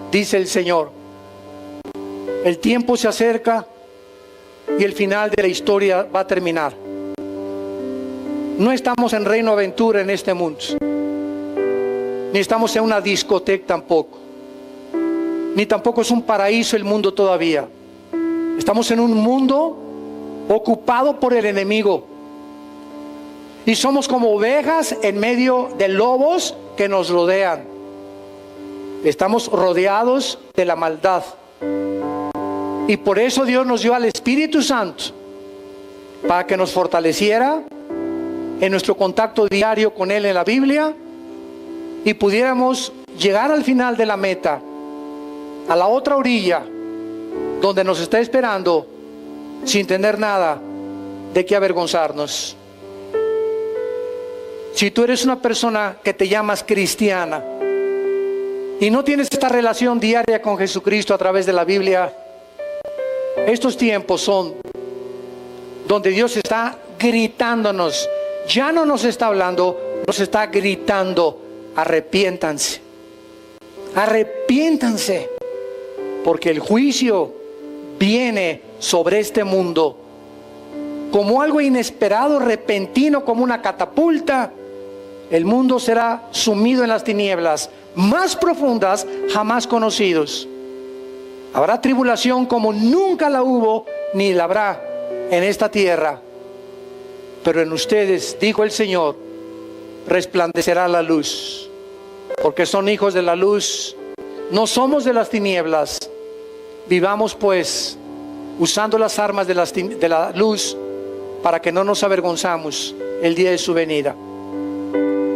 dice el Señor. El tiempo se acerca y el final de la historia va a terminar. No estamos en Reino Aventura en este mundo, ni estamos en una discoteca tampoco, ni tampoco es un paraíso el mundo todavía. Estamos en un mundo ocupado por el enemigo y somos como ovejas en medio de lobos que nos rodean. Estamos rodeados de la maldad, y por eso Dios nos dio al Espíritu Santo, para que nos fortaleciera en nuestro contacto diario con Él en la Biblia, y pudiéramos llegar al final de la meta, a la otra orilla, donde nos está esperando, sin tener nada de qué avergonzarnos. Si tú eres una persona que te llamas cristiana y no tienes esta relación diaria con Jesucristo a través de la Biblia, estos tiempos son donde Dios está gritándonos. Ya no nos está hablando, nos está gritando: arrepiéntanse, arrepiéntanse. porque el juicio viene sobre este mundo como algo inesperado, repentino, como una catapulta. El mundo será sumido en las tinieblas más profundas jamás conocidos. Habrá tribulación como nunca la hubo ni la habrá en esta tierra. Pero en ustedes, dijo el Señor, resplandecerá la luz, porque son hijos de la luz, no somos de las tinieblas. Vivamos pues usando las armas de la luz, para que no nos avergonzamos el día de su venida.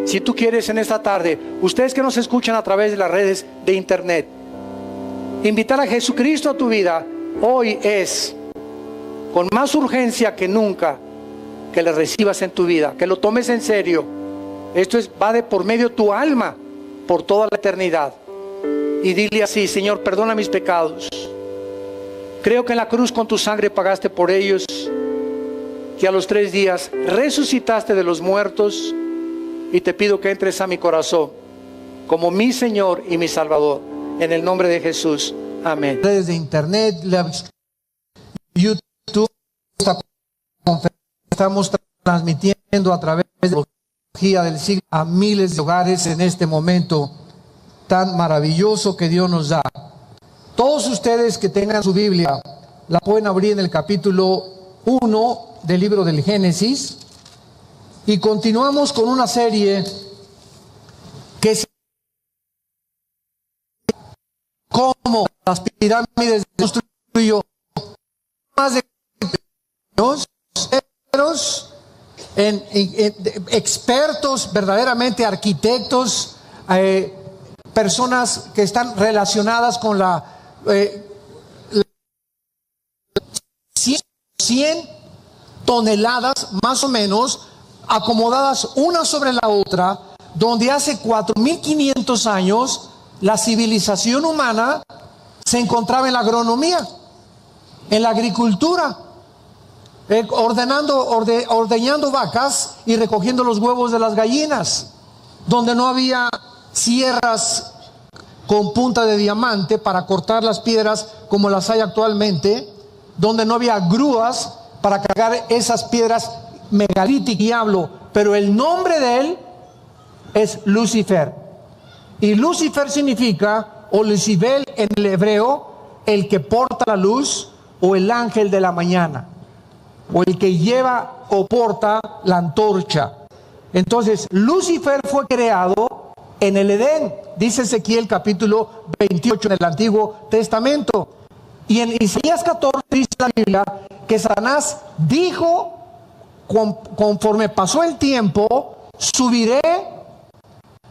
Si tú quieres en esta tarde, ustedes que nos escuchan a través de las redes de internet, invitar a Jesucristo a tu vida, hoy es con más urgencia que nunca que le recibas en tu vida, que lo tomes en serio. Esto va de por medio de tu alma por toda la eternidad. Y dile así: Señor, perdona mis pecados. Creo que en la cruz con tu sangre pagaste por ellos, que a los 3 días resucitaste de los muertos, y te pido que entres a mi corazón como mi Señor y mi Salvador. En el nombre de Jesús. Amén. Redes de internet, YouTube, esta conferencia estamos transmitiendo a través de la tecnología del siglo a miles de hogares en este momento tan maravilloso que Dios nos da. Todos ustedes que tengan su Biblia, la pueden abrir en el capítulo 1 del libro del Génesis, y continuamos con una serie que se como las pirámides construyó más de años, en expertos, verdaderamente arquitectos, personas que están relacionadas con la 100 toneladas más o menos, acomodadas una sobre la otra, donde hace 4.500 años la civilización humana se encontraba en la agronomía, en la agricultura, ordeñando vacas y recogiendo los huevos de las gallinas, donde no había sierras con punta de diamante para cortar las piedras como las hay actualmente, donde no había grúas para cargar esas piedras megalíticas. Y hablo, pero el nombre de él es Lucifer, y Lucifer significa, o Lucibel en el hebreo, el que porta la luz, o el ángel de la mañana, o el que lleva o porta la antorcha. Entonces Lucifer fue creado en el Edén, dice Ezequiel capítulo 28 en el Antiguo Testamento. Y en Isaías 14 dice la Biblia que Satanás dijo, conforme pasó el tiempo, subiré,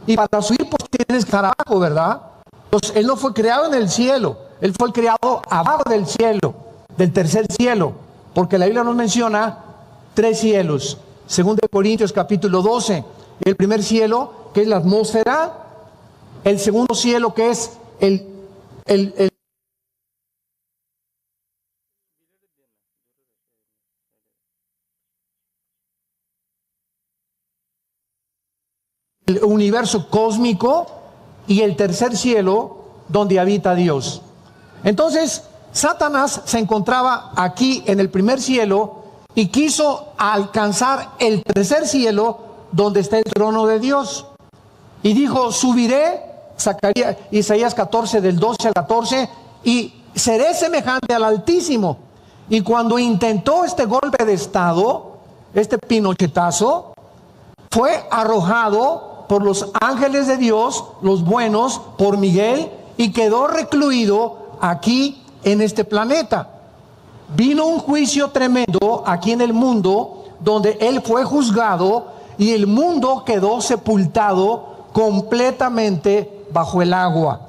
y para subir pues tienes que estar abajo, ¿verdad? Entonces él no fue creado en el cielo, él fue creado abajo del cielo, del tercer cielo, porque la Biblia nos menciona 3 cielos. Según de Corintios capítulo 12, el primer cielo, que es la atmósfera; el segundo cielo, que es el universo cósmico; y el tercer cielo, donde habita Dios. Entonces Satanás se encontraba aquí en el primer cielo y quiso alcanzar el tercer cielo, donde está el trono de Dios, y dijo: subiré, Isaías 14 del 12 al 14, y seré semejante al Altísimo. Y cuando intentó este golpe de estado, este pinochetazo, fue arrojado por los ángeles de Dios, los buenos, por Miguel, y quedó recluido aquí en este planeta. Vino un juicio tremendo aquí en el mundo, donde él fue juzgado, y el mundo quedó sepultado completamente bajo el agua.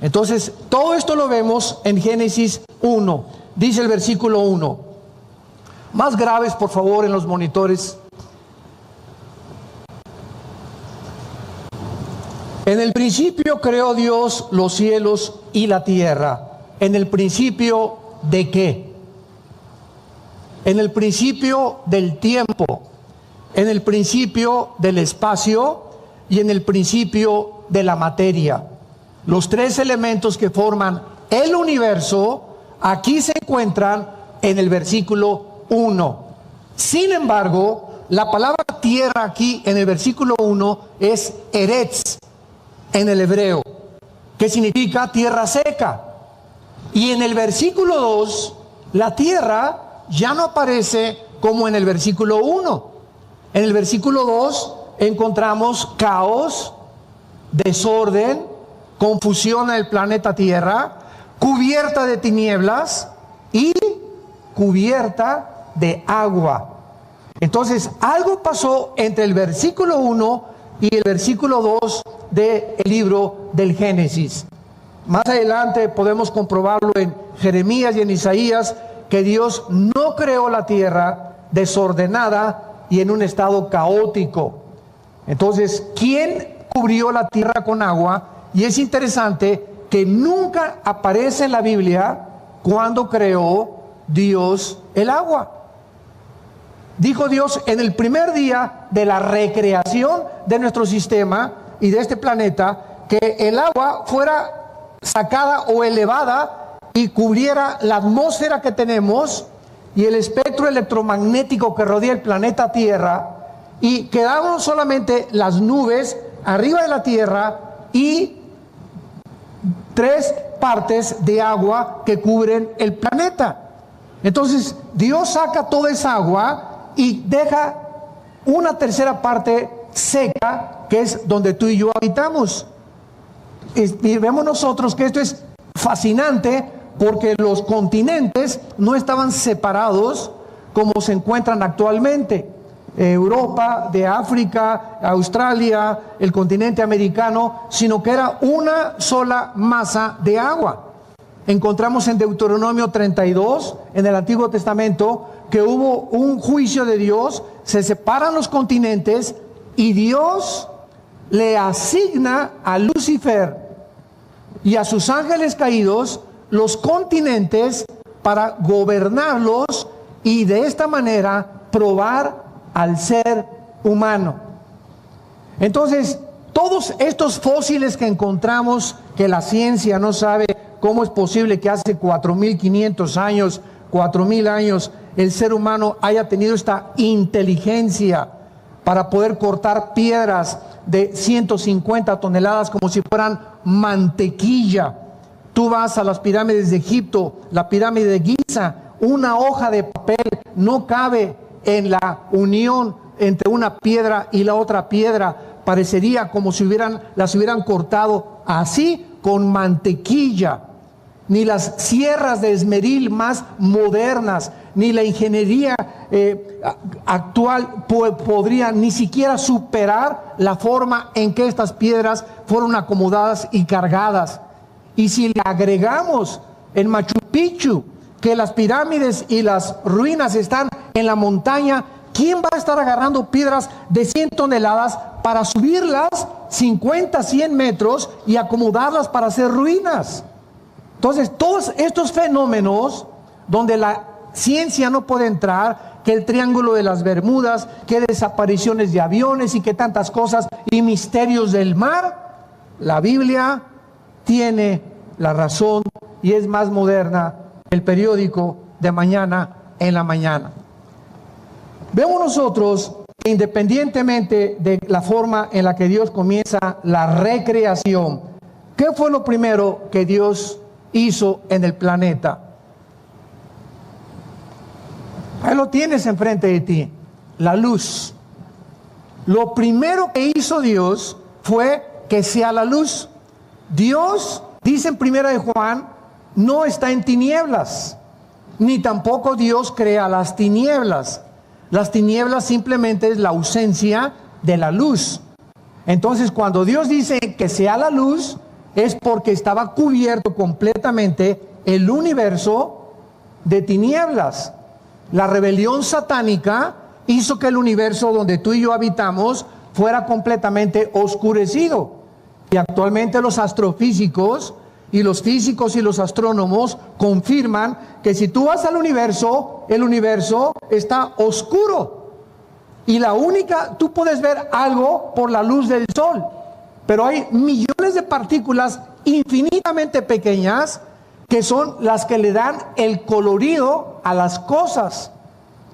Entonces todo esto lo vemos en Génesis 1. Dice el versículo 1. Más graves, por favor, en los monitores. En el principio creó Dios los cielos y la tierra. ¿En el principio de qué? En el principio del tiempo, en el principio del espacio y en el principio de la materia. Los 3 elementos que forman el universo, aquí se encuentran en el versículo 1. Sin embargo, la palabra tierra aquí en el versículo 1 es eretz en el hebreo, que significa tierra seca. Y en el versículo 2, la tierra ya no aparece como en el versículo 1. En el versículo 2 encontramos caos, desorden, confusión en el planeta Tierra, cubierta de tinieblas y cubierta de agua. Entonces, algo pasó entre el versículo 1 y el versículo 2 del libro del Génesis. Más adelante podemos comprobarlo en Jeremías y en Isaías, que Dios no creó la tierra desordenada y en un estado caótico. Entonces, ¿quién cubrió la tierra con agua? Y es interesante que nunca aparece en la Biblia cuando creó Dios el agua. Dijo Dios en el primer día de la recreación de nuestro sistema y de este planeta, que el agua fuera sacada o elevada y cubriera la atmósfera que tenemos y el espectro electromagnético que rodea el planeta Tierra, y quedaron solamente las nubes arriba de la Tierra y 3 partes de agua que cubren el planeta. Entonces Dios saca toda esa agua y deja una tercera parte seca, que es donde tú y yo habitamos. Y vemos nosotros que esto es fascinante, porque los continentes no estaban separados como se encuentran actualmente. Europa, de África, Australia, el continente americano, sino que era una sola masa de agua. Encontramos en Deuteronomio 32, en el Antiguo Testamento, que hubo un juicio de Dios, se separan los continentes y Dios le asigna a Lucifer y a sus ángeles caídos los continentes para gobernarlos y de esta manera probar al ser humano. Entonces, todos estos fósiles que encontramos, que la ciencia no sabe cómo es posible que hace 4.500 años, 4.000 años, el ser humano haya tenido esta inteligencia para poder cortar piedras de 150 toneladas como si fueran mantequilla. Tú vas a las pirámides de Egipto, la pirámide de Giza, una hoja de papel no cabe en la unión entre una piedra y la otra piedra. Parecería como si las hubieran cortado así con mantequilla. Ni las sierras de esmeril más modernas, ni la ingeniería actual podría ni siquiera superar la forma en que estas piedras fueron acomodadas y cargadas. Y si le agregamos en Machu Picchu que las pirámides y las ruinas están en la montaña, ¿quién va a estar agarrando piedras de 100 toneladas para subirlas 50, 100 metros y acomodarlas para hacer ruinas? Entonces, todos estos fenómenos donde la ciencia no puede entrar, que el Triángulo de las Bermudas, que desapariciones de aviones y que tantas cosas y misterios del mar, la Biblia tiene la razón y es más moderna que el periódico de mañana en la mañana. Vemos nosotros que independientemente de la forma en la que Dios comienza la recreación, ¿qué fue lo primero que Dios hizo en el planeta? Ahí lo tienes enfrente de ti, la luz. Lo primero que hizo Dios fue que sea la luz. Dios, dice en 1 de Juan, no está en tinieblas, ni tampoco Dios crea las tinieblas. Las tinieblas simplemente es la ausencia de la luz. Entonces, cuando Dios dice que sea la luz, es porque estaba cubierto completamente el universo de tinieblas. La rebelión satánica hizo que el universo donde tú y yo habitamos fuera completamente oscurecido. Y actualmente los astrofísicos y los físicos y los astrónomos confirman que si tú vas al universo, el universo está oscuro. Y tú puedes ver algo por la luz del sol. Pero hay millones de partículas infinitamente pequeñas que son las que le dan el colorido a las cosas.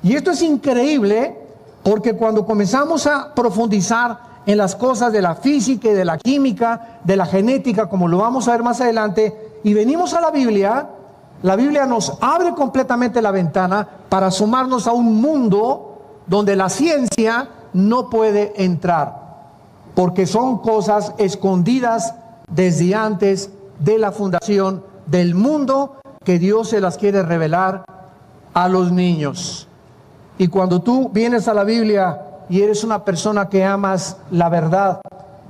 Y esto es increíble, porque cuando comenzamos a profundizar en las cosas de la física y de la química, de la genética, como lo vamos a ver más adelante, y venimos a la Biblia nos abre completamente la ventana para asomarnos a un mundo donde la ciencia no puede entrar, porque son cosas escondidas desde antes de la fundación del mundo, que Dios se las quiere revelar a los niños. Y cuando tú vienes a la Biblia y eres una persona que amas la verdad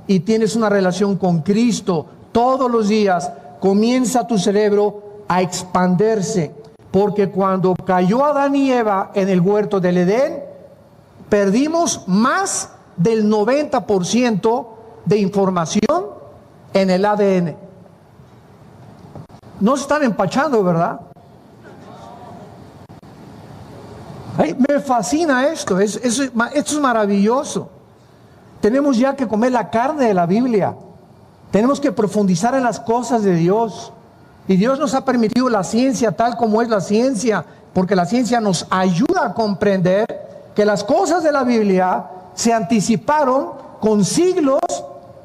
y tienes una relación con Cristo todos los días, comienza tu cerebro a expandirse, porque cuando cayó Adán y Eva en el huerto del Edén, perdimos más del 90% de información en el ADN. No se están empachando, ¿verdad? Ay, me fascina esto, esto es maravilloso. Tenemos ya que comer la carne de la Biblia. Tenemos que profundizar en las cosas de Dios. Y Dios nos ha permitido la ciencia tal como es la ciencia, porque la ciencia nos ayuda a comprender que las cosas de la Biblia se anticiparon con siglos,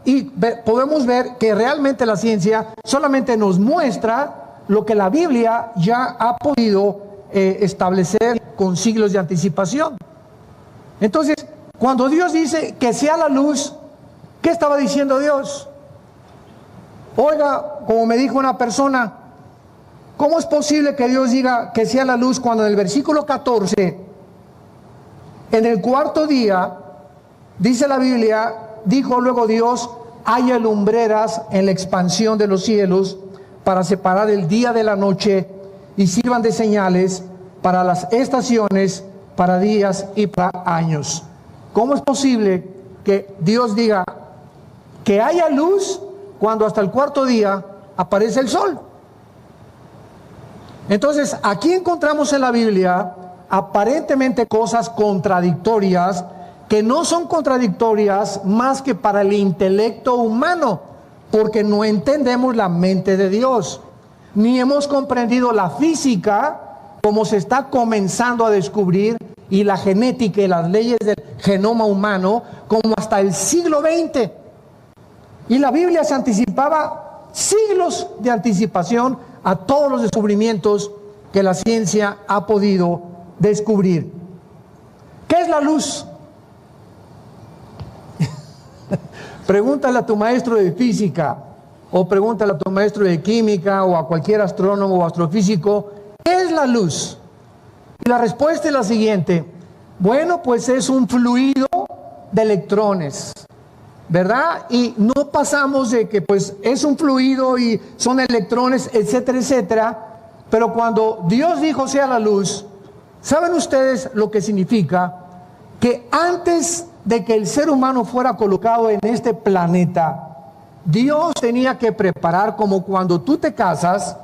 y podemos ver que realmente la ciencia solamente nos muestra lo que la Biblia ya ha podido establecer con siglos de anticipación. Entonces, cuando Dios dice que sea la luz, ¿qué estaba diciendo Dios? Oiga, como me dijo una persona, ¿cómo es posible que Dios diga que sea la luz cuando en el versículo 14, en el cuarto día, dice la Biblia, dijo luego Dios, haya lumbreras en la expansión de los cielos para separar el día de la noche y sirvan de señales para las estaciones, para días y para años? ¿Cómo es posible que Dios diga que haya luz cuando hasta el cuarto día aparece el sol? Entonces, aquí encontramos en la Biblia aparentemente cosas contradictorias, que no son contradictorias más que para el intelecto humano, porque no entendemos la mente de Dios, ni hemos comprendido la física como se está comenzando a descubrir, y la genética y las leyes del genoma humano como hasta el siglo XX. Y la Biblia se anticipaba siglos de anticipación a todos los descubrimientos que la ciencia ha podido descubrir. ¿Qué es la luz? Pregúntale a tu maestro de física, o pregúntale a tu maestro de química, o a cualquier astrónomo o astrofísico, ¿qué es la luz? Y la respuesta es la siguiente: bueno, pues es un fluido de electrones, ¿verdad? Y no pasamos de que pues es un fluido y son electrones, etcétera, etcétera. Pero cuando Dios dijo sea la luz, ¿saben ustedes lo que significa? Que antes de que el ser humano fuera colocado en este planeta, Dios tenía que preparar, como cuando tú te casas.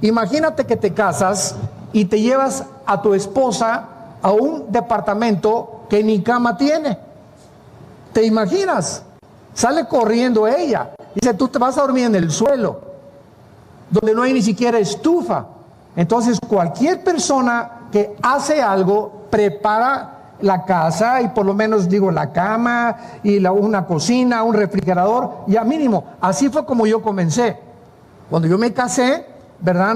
Imagínate que te casas y te llevas a tu esposa a un departamento que ni cama tiene. ¿Te imaginas? Sale corriendo ella. Dice, tú te vas a dormir en el suelo, donde no hay ni siquiera estufa. Entonces, cualquier persona que hace algo, prepara la casa, y por lo menos digo la cama y una cocina, un refrigerador, ya mínimo. Así fue como yo comencé. Cuando yo me casé, ¿verdad?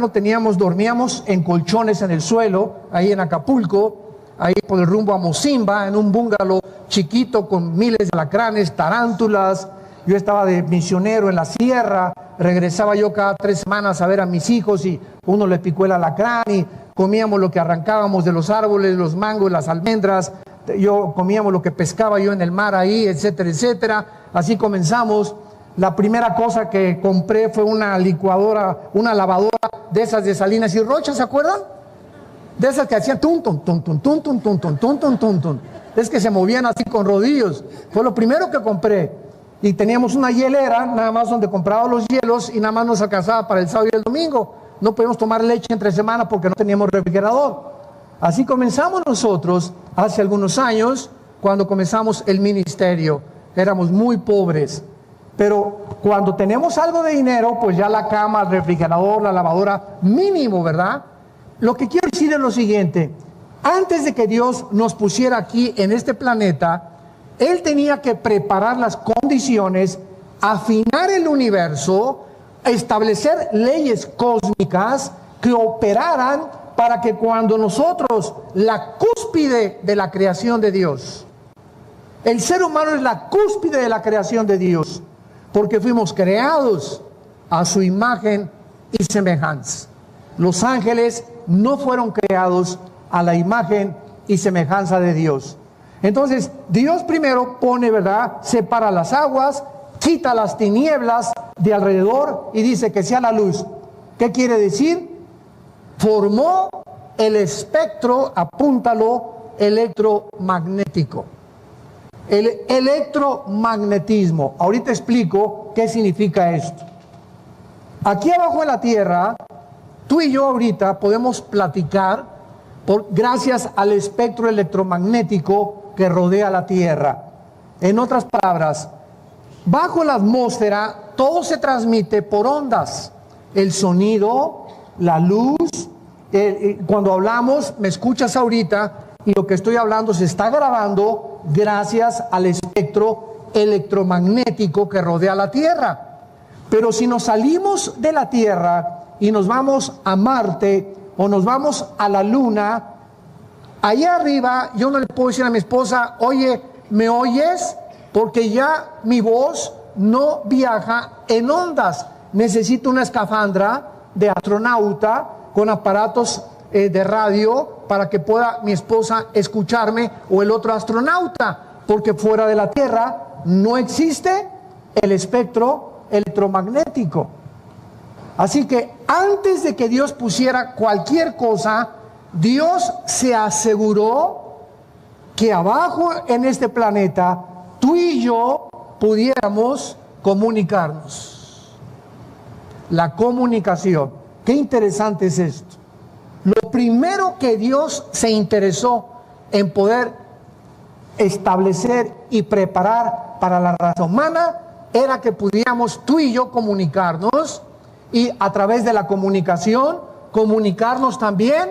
Dormíamos en colchones en el suelo, ahí en Acapulco, ahí por el rumbo a Mocimba, en un bungalow chiquito con miles de alacranes, tarántulas. Yo estaba de misionero en la sierra, regresaba yo cada 3 semanas a ver a mis hijos, y uno le picó el alacrán, y comíamos lo que arrancábamos de los árboles, los mangos, las almendras. Comíamos lo que pescaba yo en el mar ahí, etcétera, etcétera. Así comenzamos. La primera cosa que compré fue una licuadora, una lavadora de esas de Salinas y Rocha, ¿se acuerdan? De esas que hacían tun, tun, tun, tun, tun, tun, tun, tun, tun, tun, tun, tun. Es que se movían así con rodillos. Fue lo primero que compré. Y teníamos una hielera, nada más, donde compraba los hielos, y nada más nos alcanzaba para el sábado y el domingo. No podíamos tomar leche entre semana porque no teníamos refrigerador. Así comenzamos nosotros hace algunos años, cuando comenzamos el ministerio. Éramos muy pobres. Pero cuando tenemos algo de dinero, pues ya la cama, el refrigerador, la lavadora, mínimo, ¿verdad? Lo que quiero decir es lo siguiente: antes de que Dios nos pusiera aquí en este planeta, Él tenía que preparar las condiciones, afinar el universo, establecer leyes cósmicas que operaran para que cuando nosotros, la cúspide de la creación de Dios, el ser humano es la cúspide de la creación de Dios, porque fuimos creados a su imagen y semejanza. Los ángeles no fueron creados a la imagen y semejanza de Dios. Entonces, Dios primero pone, ¿verdad?, separa las aguas, quita las tinieblas de alrededor y dice que sea la luz. ¿Qué quiere decir? Formó el espectro, apúntalo, electromagnético. El electromagnetismo. Ahorita explico qué significa esto. Aquí abajo en la tierra, tú y yo ahorita podemos platicar gracias al espectro electromagnético que rodea la tierra. En otras palabras, bajo la atmósfera todo se transmite por ondas. El sonido, la luz. Cuando hablamos, me escuchas ahorita y lo que estoy hablando se está grabando gracias al espectro electromagnético que rodea la Tierra. Pero si nos salimos de la Tierra y nos vamos a Marte o nos vamos a la Luna, allá arriba yo no le puedo decir a mi esposa: oye, ¿me oyes? Porque ya mi voz no viaja en ondas. Necesito una escafandra de astronauta con aparatos de radio para que pueda mi esposa escucharme, o el otro astronauta, porque fuera de la Tierra no existe el espectro electromagnético. Así que antes de que Dios pusiera cualquier cosa, Dios se aseguró que abajo en este planeta tú y yo pudiéramos comunicarnos. La comunicación. Qué interesante es esto. Lo primero que Dios se interesó en poder establecer y preparar para la raza humana era que pudiéramos tú y yo comunicarnos, y a través de la comunicación comunicarnos también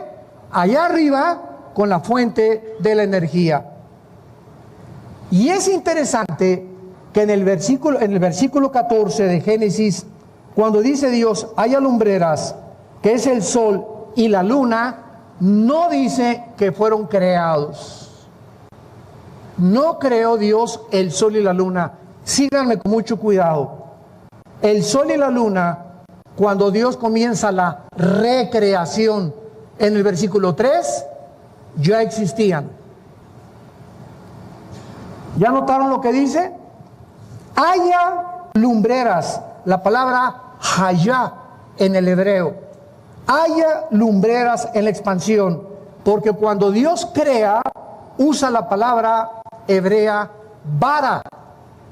allá arriba con la fuente de la energía. Y es interesante que en el versículo 14 de Génesis, cuando dice Dios: haya lumbreras, que es el sol y la luna, no dice que fueron creados. No creó Dios el sol y la luna. Síganme con mucho cuidado. El sol y la luna, cuando Dios comienza la recreación en el versículo 3, ya existían. ¿Ya notaron lo que dice? Haya lumbreras. La palabra hayá en el hebreo. Haya lumbreras en la expansión, porque cuando Dios crea, usa la palabra hebrea bara,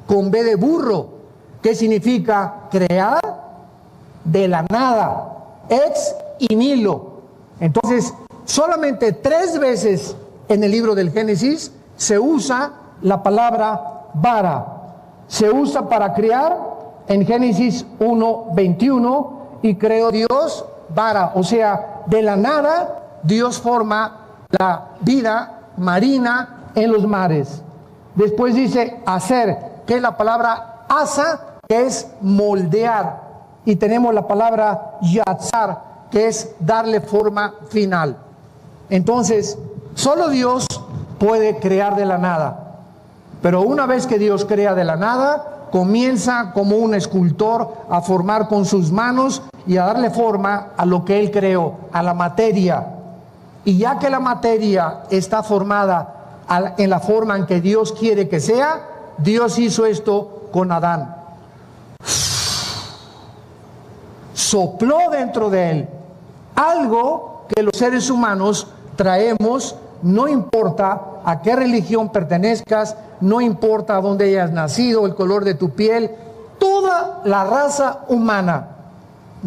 con B de burro, que significa crear de la nada, ex nihilo. Entonces, solamente 3 veces en el libro del Génesis se usa la palabra bara. Se usa para crear en Génesis 1:21, y creó Dios bara, o sea, de la nada Dios forma la vida marina en los mares. Después dice hacer, que es la palabra asa, que es moldear, y tenemos la palabra yatzar, que es darle forma final. Entonces, solo Dios puede crear de la nada, pero una vez que Dios crea de la nada, comienza como un escultor a formar con sus manos y a darle forma a lo que Él creó, a la materia. Y ya que la materia está formada en la forma en que Dios quiere que sea, Dios hizo esto con Adán. Sopló dentro de él algo que los seres humanos traemos, no importa a qué religión pertenezcas, no importa a dónde hayas nacido, el color de tu piel, toda la raza humana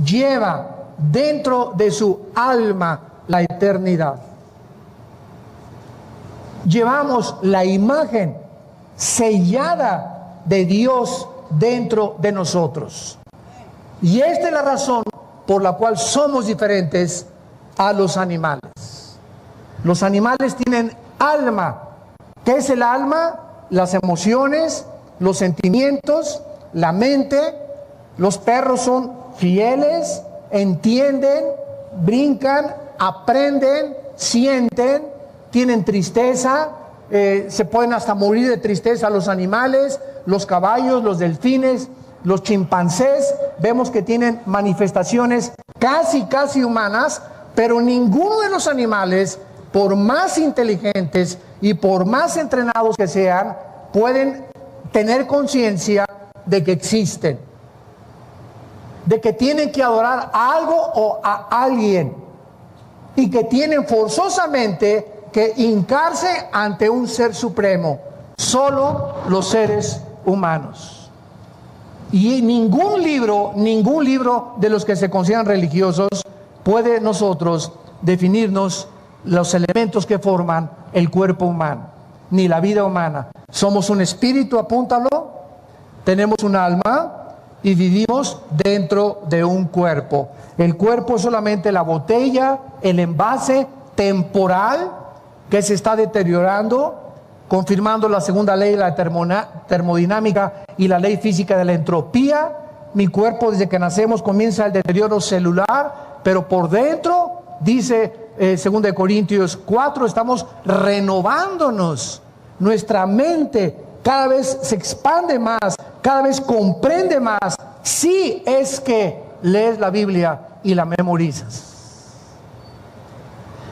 lleva dentro de su alma la eternidad. Llevamos la imagen sellada de Dios dentro de nosotros. Y esta es la razón por la cual somos diferentes a los animales. Los animales tienen alma. ¿Qué es el alma? Las emociones, los sentimientos, la mente. Los perros son fieles, entienden, brincan, aprenden, sienten, tienen tristeza, se pueden hasta morir de tristeza los animales, los caballos, los delfines, los chimpancés. Vemos que tienen manifestaciones casi humanas, pero ninguno de los animales, por más inteligentes y por más entrenados que sean, pueden tener conciencia de que existen, de que tienen que adorar a algo o a alguien, y que tienen forzosamente que hincarse ante un ser supremo. Solo los seres humanos. Y ningún libro de los que se consideran religiosos puede nosotros definirnos los elementos que forman el cuerpo humano, ni la vida humana. Somos un espíritu, apúntalo, tenemos un alma y vivimos dentro de un cuerpo. El cuerpo es solamente la botella, el envase temporal que se está deteriorando, confirmando la segunda ley de la termodinámica y la ley física de la entropía. Mi cuerpo, desde que nacemos, comienza el deterioro celular, pero por dentro, dice 2 Corintios 4, estamos renovándonos. Nuestra mente cada vez se expande más, cada vez comprende más, si es que lees la Biblia y la memorizas.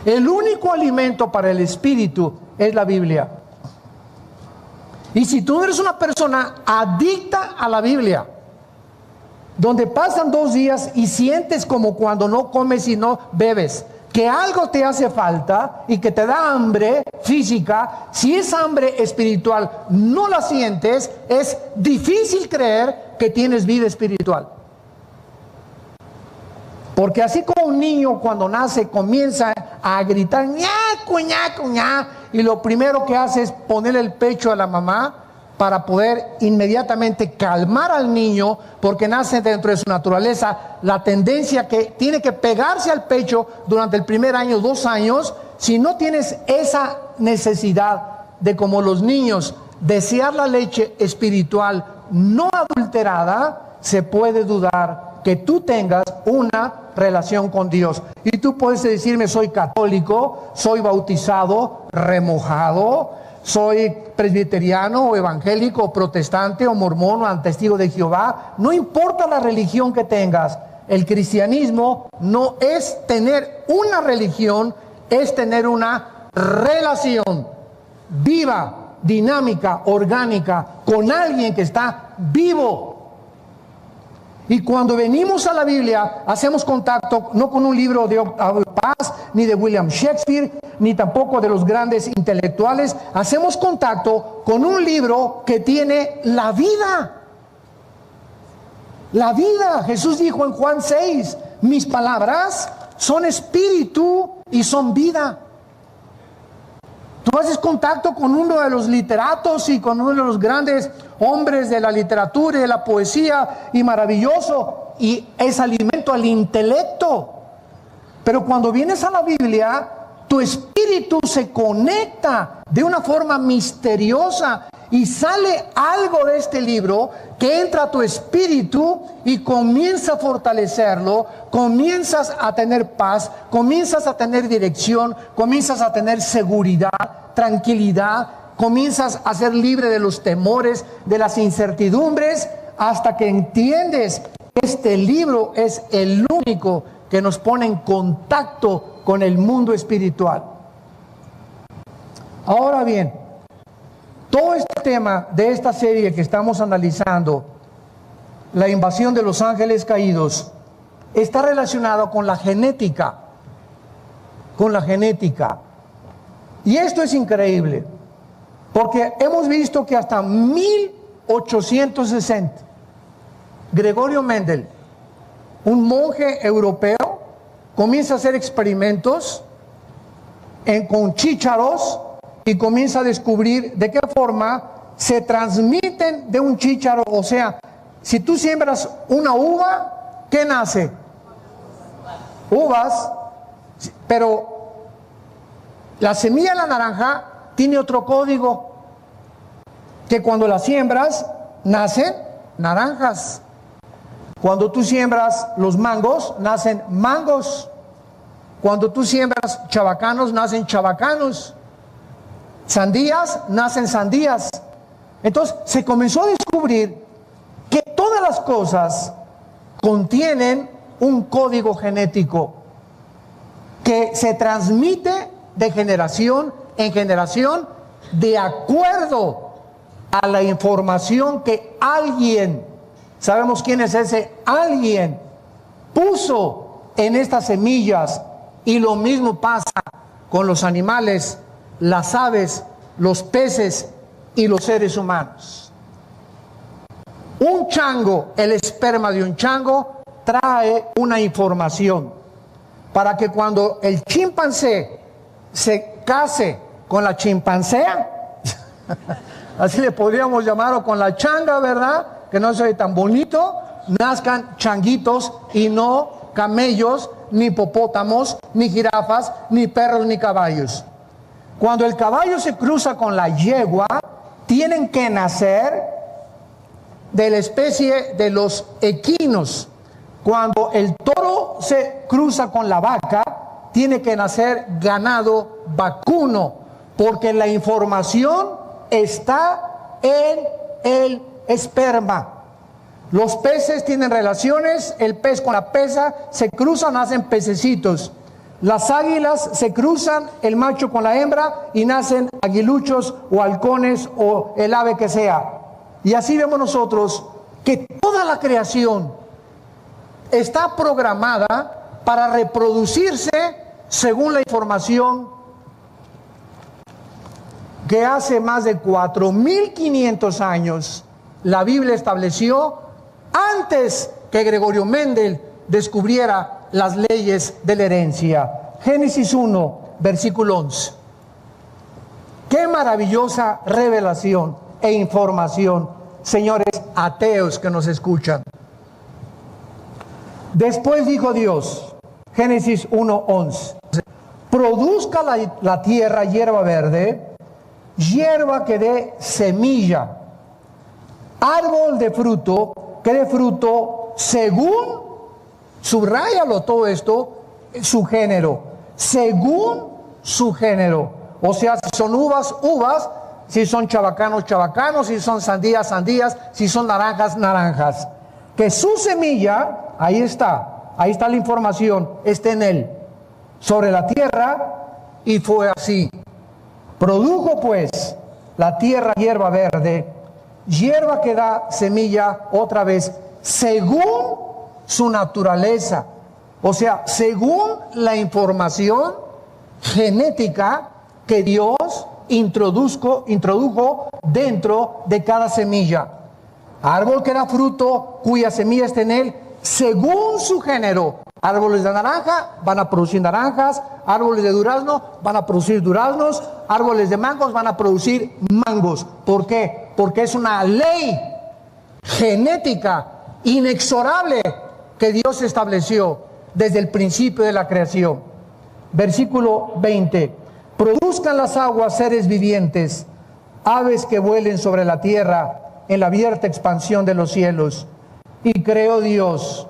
El único alimento para el espíritu es la Biblia. Y si tú eres una persona adicta a la Biblia, donde pasan 2 días y sientes como cuando no comes y no bebes, que algo te hace falta y que te da hambre física, si esa hambre espiritual no la sientes, es difícil creer que tienes vida espiritual. Porque así como un niño cuando nace comienza a gritar ñaco, ñaco, ña, y lo primero que hace es ponerle el pecho a la mamá para poder inmediatamente calmar al niño, porque nace dentro de su naturaleza la tendencia que tiene que pegarse al pecho durante el primer año, 2 años. Si no tienes esa necesidad de, como los niños, desear la leche espiritual no adulterada, se puede dudar que tú tengas una relación con Dios. Y tú puedes decirme: soy católico, soy bautizado, remojado, soy presbiteriano o evangélico o protestante o mormón o testigo de Jehová. No importa la religión que tengas, el cristianismo no es tener una religión, es tener una relación viva, dinámica, orgánica, con alguien que está vivo. Y cuando venimos a la Biblia, hacemos contacto no con un libro de Octavio Paz, ni de William Shakespeare, ni tampoco de los grandes intelectuales. Hacemos contacto con un libro que tiene la vida. La vida. Jesús dijo en Juan 6, mis palabras son espíritu y son vida. Tú haces contacto con uno de los literatos y con uno de los grandes hombres de la literatura y de la poesía, y maravilloso, y es alimento al intelecto. Pero cuando vienes a la Biblia, tu espíritu se conecta de una forma misteriosa y sale algo de este libro que entra a tu espíritu y comienza a fortalecerlo, comienzas a tener paz, comienzas a tener dirección, comienzas a tener seguridad, tranquilidad, comienzas a ser libre de los temores, de las incertidumbres, hasta que entiendes que este libro es el único que nos pone en contacto con el mundo espiritual. Ahora bien, todo este tema de esta serie que estamos analizando, la invasión de los ángeles caídos, está relacionado con la genética. Con la genética. Y esto es increíble, porque hemos visto que hasta 1860, Gregorio Mendel, un monje europeo, comienza a hacer experimentos con chícharos y comienza a descubrir de qué forma se transmiten de un chícharo, o sea, Si tú siembras una uva, ¿qué nace? Uvas. Pero la semilla de la naranja tiene otro código, que cuando la siembras, nacen naranjas. Cuando tú siembras los mangos, nacen mangos. Cuando tú siembras chabacanos, nacen chabacanos. Sandías, nacen sandías. Entonces se comenzó a descubrir que todas las cosas contienen un código genético que se transmite de generación en generación de acuerdo a la información que alguien, sabemos quién es ese alguien, puso en estas semillas. Y lo mismo pasa con los animales, las aves, los peces y los seres humanos. Un chango, el esperma de un chango, trae una información para que cuando el chimpancé se case con la chimpancea, así le podríamos llamar, o con la changa, ¿verdad? Que no se ve tan bonito, nazcan changuitos y no camellos, ni hipopótamos, ni jirafas, ni perros, ni caballos. Cuando el caballo se cruza con la yegua, tienen que nacer de la especie de los equinos. Cuando el toro se cruza con la vaca, tiene que nacer ganado vacuno, porque la información está en el esperma. Los peces tienen relaciones, el pez con la peza se cruzan, nacen pececitos. Las águilas se cruzan, el macho con la hembra, y nacen aguiluchos o halcones o el ave que sea. Y así vemos nosotros que toda la creación está programada para reproducirse según la información que hace más de 4.500 años la Biblia estableció, antes que Gregorio Mendel descubriera las leyes de la herencia. Génesis 1, versículo 11. Qué maravillosa revelación e información, señores ateos que nos escuchan. Después dijo Dios, Génesis 1, 11, produzca la tierra hierba verde, hierba que dé semilla, árbol de fruto que dé fruto según, subráyalo todo esto, su género, según su género. O sea, si son uvas, uvas, si son chabacanos, chabacanos, si son sandías, sandías, si son naranjas, naranjas. Que su semilla, ahí está la información, está en él, sobre la tierra, y fue así. Produjo pues la tierra hierba verde, hierba que da semilla otra vez, según su naturaleza. O sea, según la información genética que Dios introdujo dentro de cada semilla. Árbol que da fruto, cuya semilla está en él, según su género. Árboles de naranja van a producir naranjas, árboles de durazno van a producir duraznos, árboles de mangos van a producir mangos. ¿Por qué? Porque es una ley genética inexorable que Dios estableció desde el principio de la creación. Versículo 20. Produzcan las aguas seres vivientes, aves que vuelen sobre la tierra en la abierta expansión de los cielos. Y creó Dios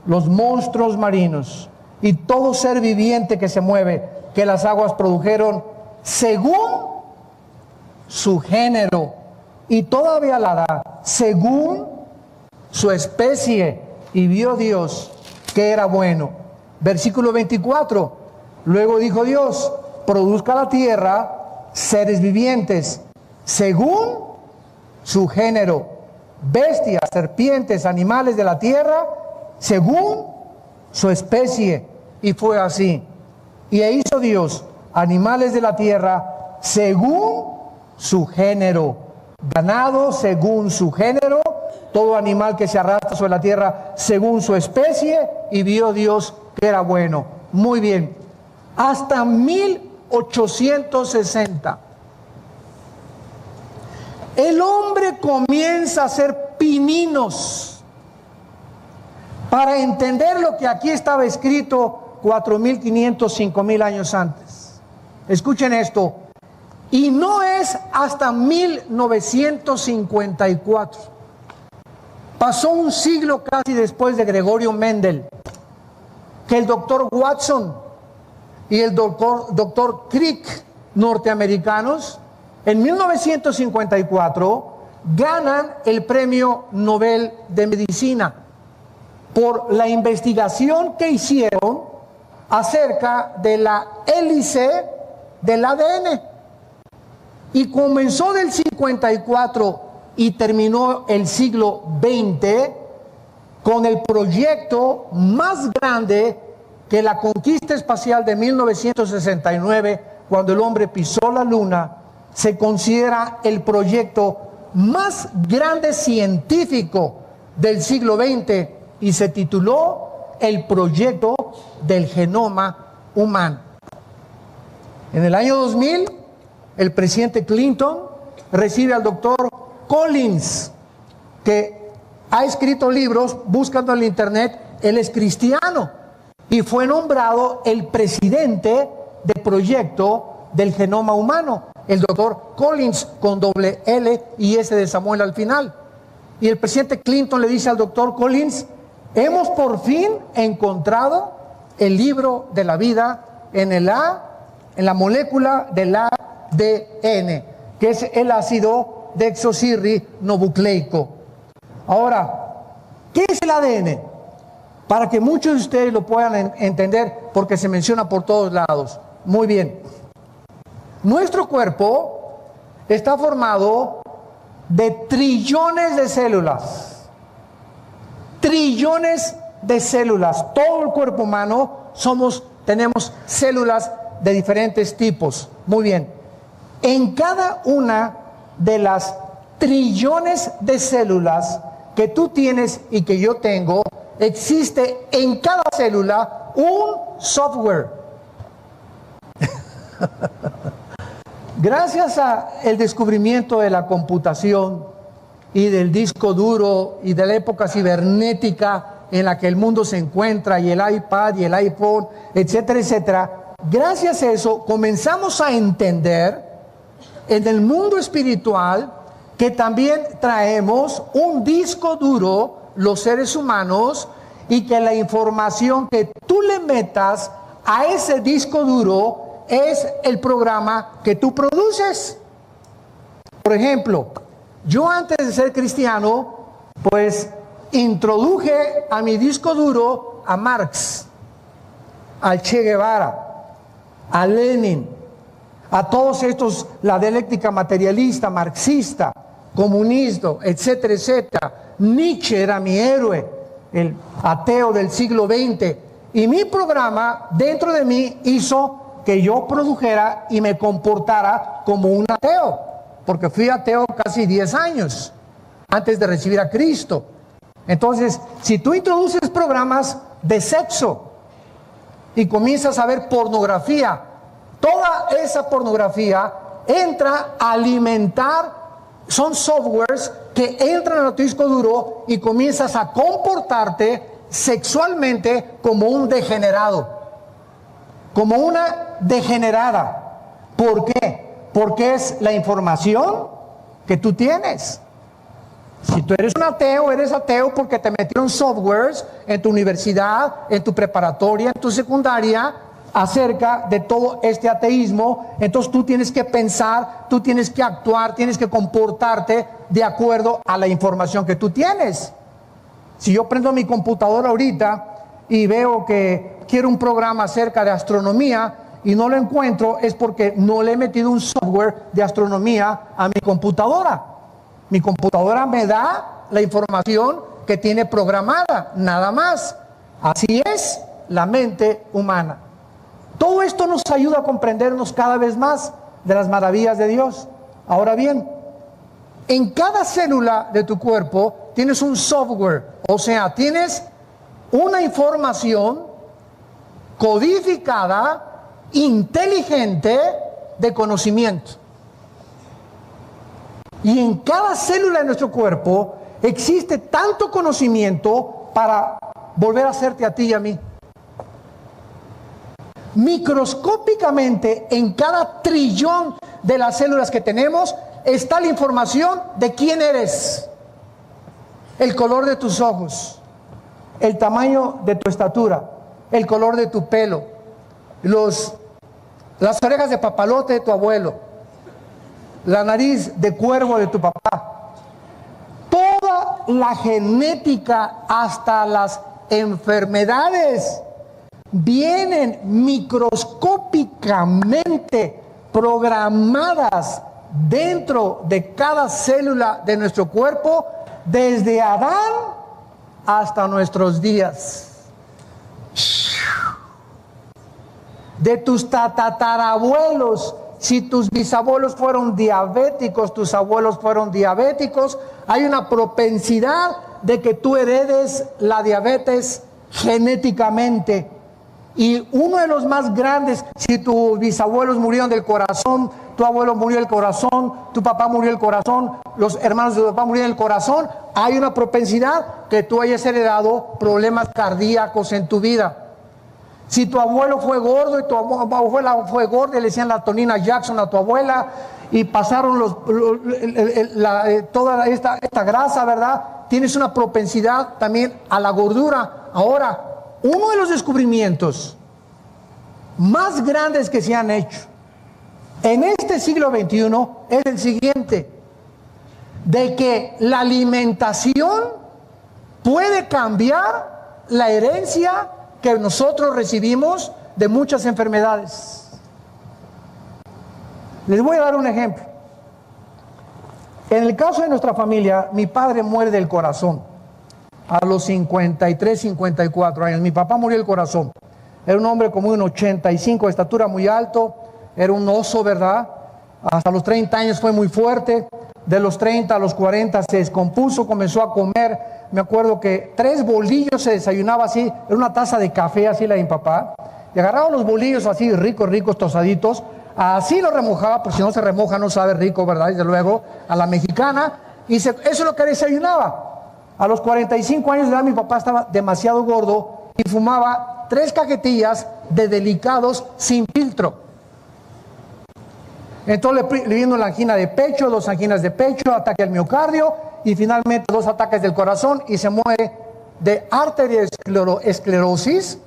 los monstruos marinos y todo ser viviente que se mueve, que las aguas produjeron según su género, y todavía la da según su especie, y vio Dios que era bueno. Versículo 24. Luego dijo Dios, produzca la tierra seres vivientes según su género, bestias, serpientes, animales de la tierra, según su especie. Y fue así. Y hizo Dios animales de la tierra según su género, ganado según su género, todo animal que se arrastra sobre la tierra según su especie, y vio Dios que era bueno. Muy bien. Hasta 1860 el hombre comienza a hacer pininos para entender lo que aquí estaba escrito 4.500, 5.000 años antes. Escuchen esto. Y no es hasta 1954. Pasó un siglo casi después de Gregorio Mendel, que el doctor Watson y el doctor Crick, norteamericanos, en 1954 ganan el Premio Nobel de Medicina por la investigación que hicieron acerca de la hélice del ADN. Y comenzó del 54 y terminó el siglo XX con el proyecto más grande que la conquista espacial de 1969, cuando el hombre pisó la luna. Se considera el proyecto más grande científico del siglo XX y se tituló el proyecto del genoma humano. En el año 2000, el presidente Clinton recibe al doctor Collins, que ha escrito libros, buscando en la internet. Él es cristiano y fue nombrado el presidente del proyecto del genoma humano, el doctor Collins, con doble L y S de Samuel al final. Y el presidente Clinton le dice al doctor Collins: hemos por fin encontrado el libro de la vida en la molécula del ADN, que es el ácido desoxirribonucleico. Ahora, ¿qué es el ADN? Para que muchos de ustedes lo puedan entender, porque se menciona por todos lados. Muy bien. Nuestro cuerpo está formado de trillones de células. Trillones de células. Todo el cuerpo humano tenemos células de diferentes tipos. Muy bien. En cada una de las trillones de células que tú tienes y que yo tengo, existe en cada célula un software. Gracias al descubrimiento de la computación y del disco duro y de la época cibernética en la que el mundo se encuentra, y el iPad y el iPhone, etcétera, etcétera, gracias a eso comenzamos a entender en el mundo espiritual que también traemos un disco duro, los seres humanos, y que la información que tú le metas a ese disco duro es el programa que tú produces. Por ejemplo, yo antes de ser cristiano, pues introduje a mi disco duro a Marx, al Che Guevara, a Lenin, a todos estos, la dialéctica materialista, marxista, comunista, etcétera, etcétera. Nietzsche era mi héroe, el ateo del siglo XX, y mi programa dentro de mí hizo que yo produjera y me comportara como un ateo, porque fui ateo casi 10 años antes de recibir a Cristo. Entonces, si tú introduces programas de sexo y comienzas a ver pornografía, toda esa pornografía entra a alimentar, son softwares que entran a tu disco duro y comienzas a comportarte sexualmente como un degenerado, como una degenerada. ¿Por qué? Porque es la información que tú tienes. Si tú eres ateo porque te metieron softwares en tu universidad, en tu preparatoria, en tu secundaria, acerca de todo este ateísmo. Entonces tú tienes que pensar, tú tienes que actuar, tienes que comportarte de acuerdo a la información que tú tienes. Si yo prendo mi computadora ahorita y veo que quiero un programa acerca de astronomía y no lo encuentro, es porque no le he metido un software de astronomía a mi computadora. Mi computadora me da la información que tiene programada, nada más. Así es la mente humana. Todo esto nos ayuda a comprendernos cada vez más de las maravillas de Dios. Ahora bien, en cada célula de tu cuerpo tienes un software, o sea, tienes una información codificada, inteligente, de conocimiento. Y en cada célula de nuestro cuerpo existe tanto conocimiento para volver a hacerte a ti y a mí. Microscópicamente, en cada trillón de las células que tenemos, está la información de quién eres. El color de tus ojos, el tamaño de tu estatura, el color de tu pelo, las orejas de papalote de tu abuelo, la nariz de cuervo de tu papá. Toda la genética, hasta las enfermedades, vienen microscópicamente programadas dentro de cada célula de nuestro cuerpo, desde Adán hasta nuestros días. De tus tatarabuelos, si tus bisabuelos fueron diabéticos, tus abuelos fueron diabéticos, hay una propensidad de que tú heredes la diabetes genéticamente. Y uno de los más grandes, si tus bisabuelos murieron del corazón, tu abuelo murió del corazón, tu papá murió del corazón, los hermanos de tu papá murieron del corazón, hay una propensidad que tú hayas heredado problemas cardíacos en tu vida. Si tu abuelo fue gordo y tu abuela fue gorda, le decían la Tonina Jackson a tu abuela, y pasaron toda esta grasa, ¿verdad? Tienes una propensidad también a la gordura. Ahora, uno de los descubrimientos más grandes que se han hecho en este siglo XXI es el siguiente: de que la alimentación puede cambiar la herencia que nosotros recibimos de muchas enfermedades. Les voy a dar un ejemplo. En el caso de nuestra familia, mi padre muere del corazón a los 53, 54 años. Mi papá murió del corazón. Era un hombre como un 85 de estatura, muy alto. Era un oso, ¿verdad? Hasta los 30 años fue muy fuerte. De los 30 a los 40 se descompuso, comenzó a comer. Me acuerdo que 3 bolillos se desayunaba así. Era una taza de café, así la de mi papá. Y agarraba los bolillos así, ricos, tostaditos. Así lo remojaba, porque si no se remoja no sabe rico, ¿verdad? Desde luego, a la mexicana. Y eso es lo que desayunaba. A los 45 años de edad mi papá estaba demasiado gordo y fumaba 3 cajetillas de Delicados sin filtro. Entonces le vino la angina de pecho, 2 anginas de pecho, ataque al miocardio y finalmente 2 ataques del corazón, y se muere de arteriosclerosis,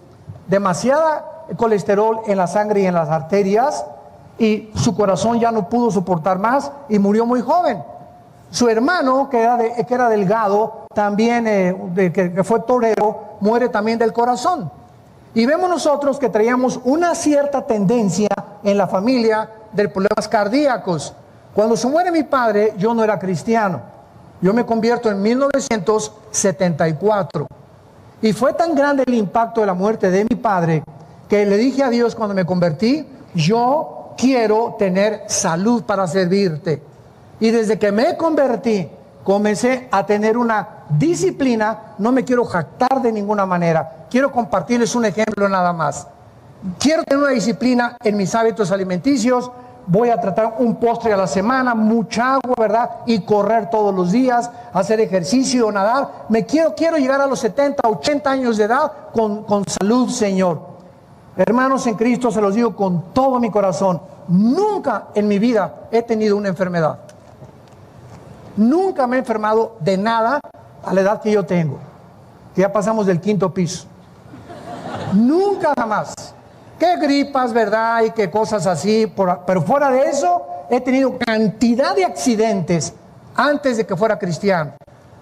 demasiada colesterol en la sangre y en las arterias, y su corazón ya no pudo soportar más y murió muy joven. Su hermano, que era delgado, también que fue torero, muere también del corazón. Y vemos nosotros que traíamos una cierta tendencia en la familia de problemas cardíacos. Cuando se muere mi padre, yo no era cristiano. Yo me convierto en 1974. Y fue tan grande el impacto de la muerte de mi padre que le dije a Dios cuando me convertí: yo quiero tener salud para servirte. Y desde que me convertí, comencé a tener una disciplina. No me quiero jactar de ninguna manera. Quiero compartirles un ejemplo nada más. Quiero tener una disciplina en mis hábitos alimenticios. Voy a tratar un postre a la semana, mucha agua, ¿verdad? Y correr todos los días, hacer ejercicio, nadar. Quiero llegar a los 70, 80 años de edad con salud, Señor. Hermanos en Cristo, se los digo con todo mi corazón. Nunca en mi vida he tenido una enfermedad. Nunca me he enfermado de nada a la edad que yo tengo, que ya pasamos del 5.º piso. Nunca jamás. Qué gripas, ¿verdad? Y qué cosas así. Pero fuera de eso, he tenido cantidad de accidentes antes de que fuera cristiano.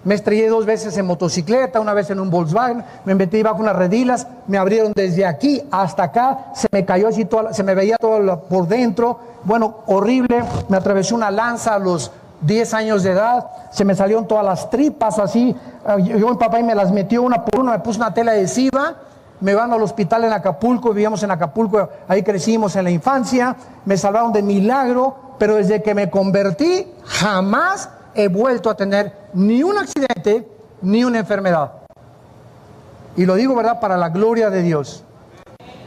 Me estrellé 2 veces en motocicleta, una vez en un Volkswagen, me metí bajo unas redilas, me abrieron desde aquí hasta acá, se me cayó así, se me veía todo por dentro. Bueno, horrible. Me atravesó una lanza a los 10 años de edad, se me salieron todas las tripas así. Yo, mi papá, y me las metió una por una, me puso una tela adhesiva. Me van al hospital en Acapulco, vivíamos en Acapulco, ahí crecimos en la infancia, me salvaron de milagro, pero desde que me convertí jamás he vuelto a tener ni un accidente ni una enfermedad. Y lo digo, ¿verdad?, para la gloria de Dios.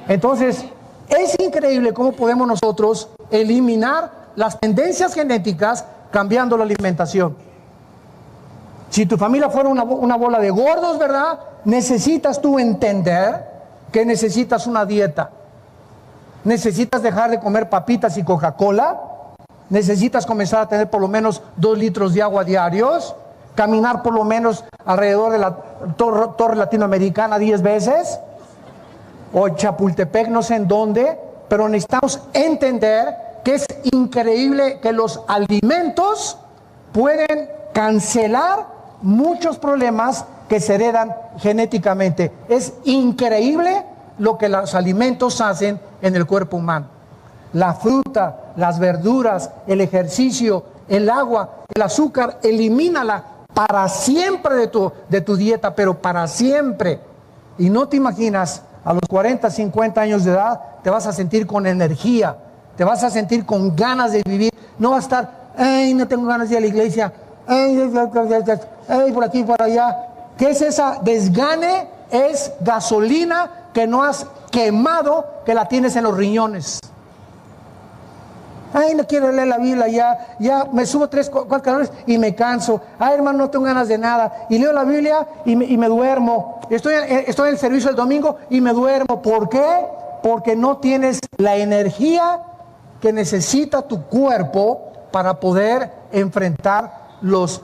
Entonces, es increíble cómo podemos nosotros eliminar las tendencias genéticas cambiando la alimentación. Si tu familia fuera una bola de gordos, ¿verdad? Necesitas tú entender que necesitas una dieta. Necesitas dejar de comer papitas y Coca-Cola. Necesitas comenzar a tener por lo menos 2 litros de agua diarios. Caminar por lo menos alrededor de la torre latinoamericana 10 veces. O Chapultepec, no sé en dónde. Pero necesitamos entender que es increíble que los alimentos pueden cancelar muchos problemas que se heredan genéticamente. Es increíble lo que los alimentos hacen en el cuerpo humano. La fruta, las verduras, el ejercicio, el agua, el azúcar, elimínala para siempre de tu dieta, pero para siempre. Y no te imaginas, a los 40, 50 años de edad, te vas a sentir con energía, te vas a sentir con ganas de vivir. No vas a estar, ay, no tengo ganas de ir a la iglesia, ay, por aquí, por allá. ¿Qué es esa desgane? Es gasolina que no has quemado, que la tienes en los riñones. Ay, no quiero leer la Biblia, ya me subo 3, 4 calorías y me canso. Ay, hermano, no tengo ganas de nada. Y leo la Biblia y me duermo. Estoy en el servicio el domingo y me duermo. ¿Por qué? Porque no tienes la energía que necesita tu cuerpo para poder enfrentar las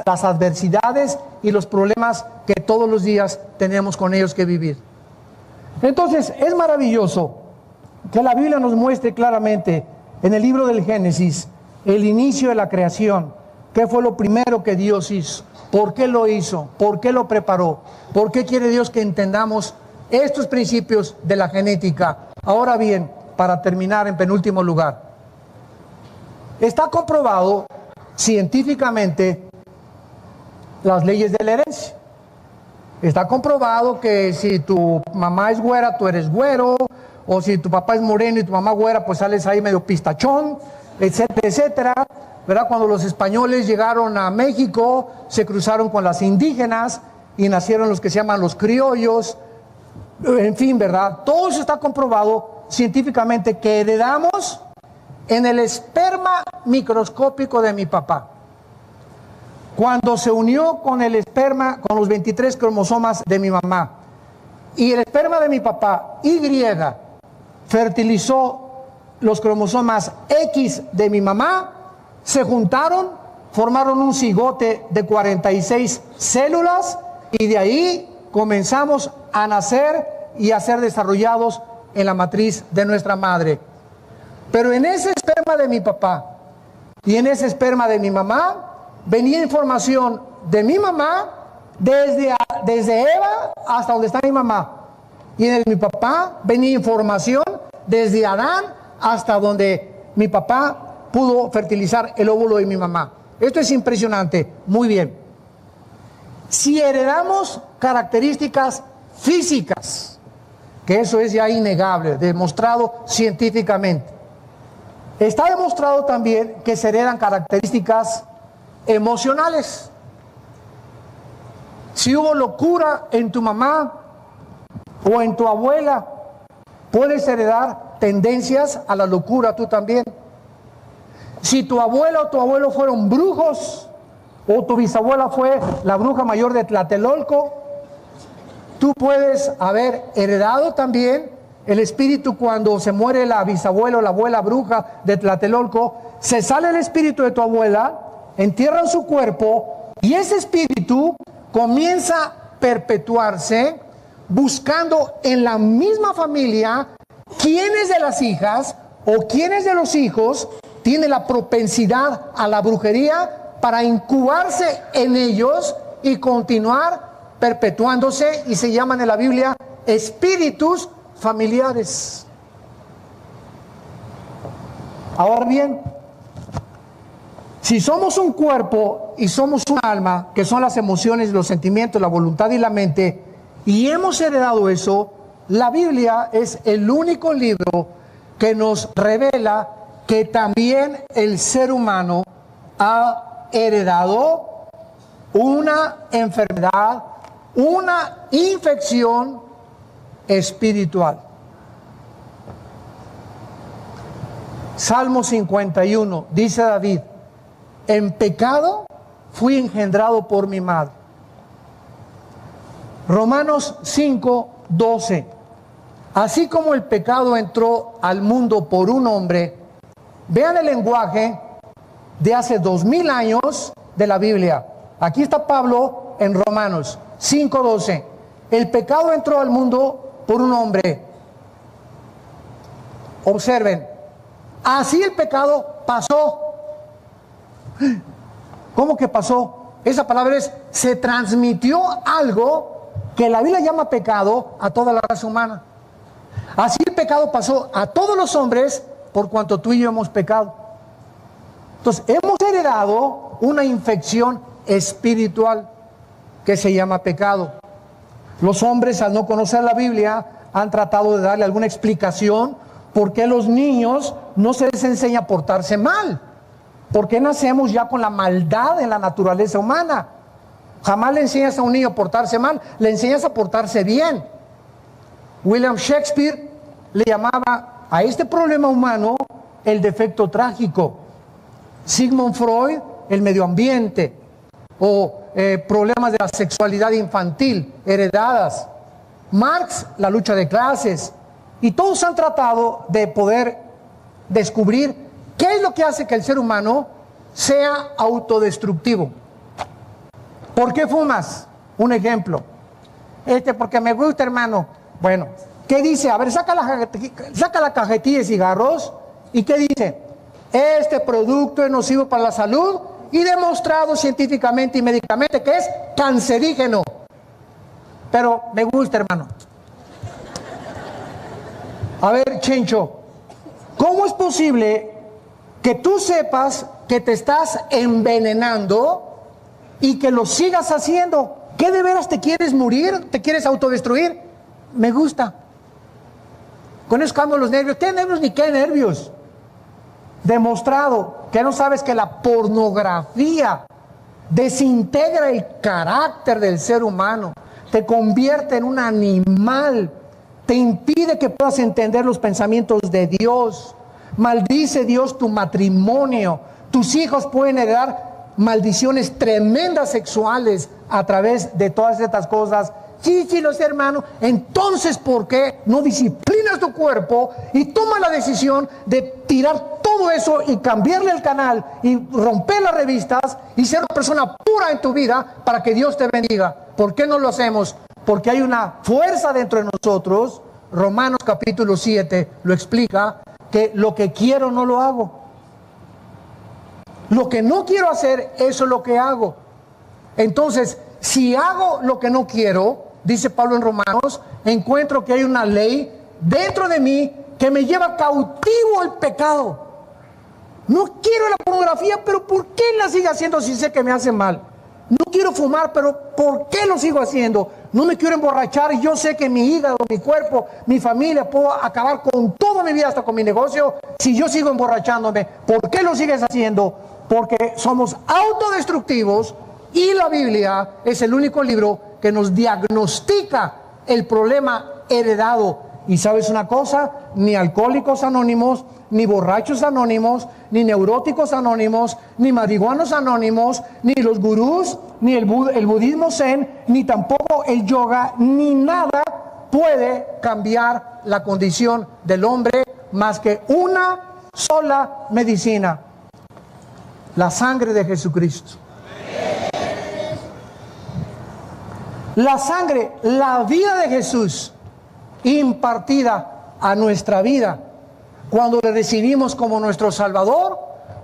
adversidades y los problemas que todos los días tenemos con ellos que vivir. Entonces, es maravilloso que la Biblia nos muestre claramente en el libro del Génesis el inicio de la creación. ¿Qué fue lo primero que Dios hizo? ¿Por qué lo hizo? ¿Por qué lo preparó? ¿Por qué quiere Dios que entendamos estos principios de la genética? Ahora bien, para terminar en penúltimo lugar, está comprobado científicamente las leyes de la herencia. Está comprobado que si tu mamá es güera, tú eres güero, o si tu papá es moreno y tu mamá güera, pues sales ahí medio pistachón, etcétera, etcétera. ¿Verdad? Cuando los españoles llegaron a México, se cruzaron con las indígenas y nacieron los que se llaman los criollos. En fin, ¿verdad? Todo eso está comprobado científicamente que heredamos en el esperma microscópico de mi papá. Cuando se unió con el esperma, con los 23 cromosomas de mi mamá, y el esperma de mi papá, Y, fertilizó los cromosomas X de mi mamá, se juntaron, formaron un cigote de 46 células, y de ahí comenzamos a nacer y a ser desarrollados en la matriz de nuestra madre. Pero en ese esperma de mi papá y en ese esperma de mi mamá venía información de mi mamá desde Eva hasta donde está mi mamá. Y en el de mi papá venía información desde Adán hasta donde mi papá pudo fertilizar el óvulo de mi mamá. Esto es impresionante. Muy bien. Si heredamos características físicas, que eso es ya innegable, demostrado científicamente, está demostrado también que se heredan características emocionales. Si hubo locura en tu mamá o en tu abuela, puedes heredar tendencias a la locura tú también. Si tu abuela o tu abuelo fueron brujos, o tu bisabuela fue la bruja mayor de Tlatelolco, tú puedes haber heredado también el espíritu. Cuando se muere la bisabuela o la abuela bruja de Tlatelolco, se sale el espíritu de tu abuela, entierran su cuerpo y ese espíritu comienza a perpetuarse buscando en la misma familia quiénes de las hijas o quiénes de los hijos tiene la propensidad a la brujería para incubarse en ellos y continuar perpetuándose, y se llaman en la Biblia espíritus familiares. Ahora bien, si somos un cuerpo y somos un alma, que son las emociones, los sentimientos, la voluntad y la mente, y hemos heredado eso, la Biblia es el único libro que nos revela que también el ser humano ha heredado una enfermedad, una infección espiritual. Salmo 51, dice David: en pecado fui engendrado por mi madre. Romanos 5:12. Así como el pecado entró al mundo por un hombre, vean el lenguaje de hace 2000 años de la Biblia. Aquí está Pablo en Romanos 5:12. El pecado entró al mundo por un hombre. Observen, así el pecado pasó. ¿Cómo que pasó? Esa palabra es, se transmitió algo que la Biblia llama pecado a toda la raza humana. Así el pecado pasó a todos los hombres por cuanto tú y yo hemos pecado. Entonces, hemos heredado una infección espiritual que se llama pecado. Los hombres, al no conocer la Biblia, han tratado de darle alguna explicación por qué a los niños no se les enseña a portarse mal. ¿Por qué nacemos ya con la maldad en la naturaleza humana? Jamás le enseñas a un niño a portarse mal, le enseñas a portarse bien. William Shakespeare le llamaba a este problema humano el defecto trágico. Sigmund Freud, el medio ambiente, o problemas de la sexualidad infantil heredadas. Marx, la lucha de clases. Y todos han tratado de poder descubrir qué es lo que hace que el ser humano sea autodestructivo. ¿Por qué fumas? Un ejemplo. Porque me gusta, hermano. Bueno, ¿qué dice? A ver, saca la cajetilla de cigarros. ¿Y qué dice? Este producto es nocivo para la salud y demostrado científicamente y médicamente que es cancerígeno. Pero me gusta, hermano. A ver, Chencho, ¿cómo es posible que tú sepas que te estás envenenando y que lo sigas haciendo? ¿Qué de veras te quieres morir? ¿Te quieres autodestruir? Me gusta. Con eso cambio los nervios. ¿Qué nervios ni qué nervios? Demostrado que no sabes que la pornografía desintegra el carácter del ser humano, te convierte en un animal, te impide que puedas entender los pensamientos de Dios. Maldice Dios tu matrimonio. Tus hijos pueden heredar maldiciones tremendas sexuales a través de todas estas cosas. Sí, los hermanos. Entonces, ¿por qué no disciplinas tu cuerpo y tomas la decisión de tirar todo eso y cambiarle el canal y romper las revistas y ser una persona pura en tu vida para que Dios te bendiga? ¿Por qué no lo hacemos? Porque hay una fuerza dentro de nosotros. Romanos capítulo 7 lo explica, que lo que quiero no lo hago. Lo que no quiero hacer, eso es lo que hago. Entonces, si hago lo que no quiero, dice Pablo en Romanos, encuentro que hay una ley dentro de mí que me lleva cautivo al pecado. No quiero la pornografía, pero ¿por qué la sigo haciendo si sé que me hace mal? No quiero fumar, pero ¿por qué lo sigo haciendo? No me quiero emborrachar y yo sé que mi hígado, mi cuerpo, mi familia, puedo acabar con toda mi vida, hasta con mi negocio, si yo sigo emborrachándome. ¿Por qué lo sigues haciendo? Porque somos autodestructivos y la Biblia es el único libro que nos diagnostica el problema heredado. Y ¿sabes una cosa? Ni Alcohólicos Anónimos, ni Borrachos Anónimos, ni Neuróticos Anónimos, ni Marihuanos Anónimos, ni los gurús, ni el budismo zen, ni tampoco el yoga, ni nada puede cambiar la condición del hombre más que una sola medicina: la sangre de Jesucristo. La sangre, la vida de Jesús impartida a nuestra vida, cuando le recibimos como nuestro Salvador,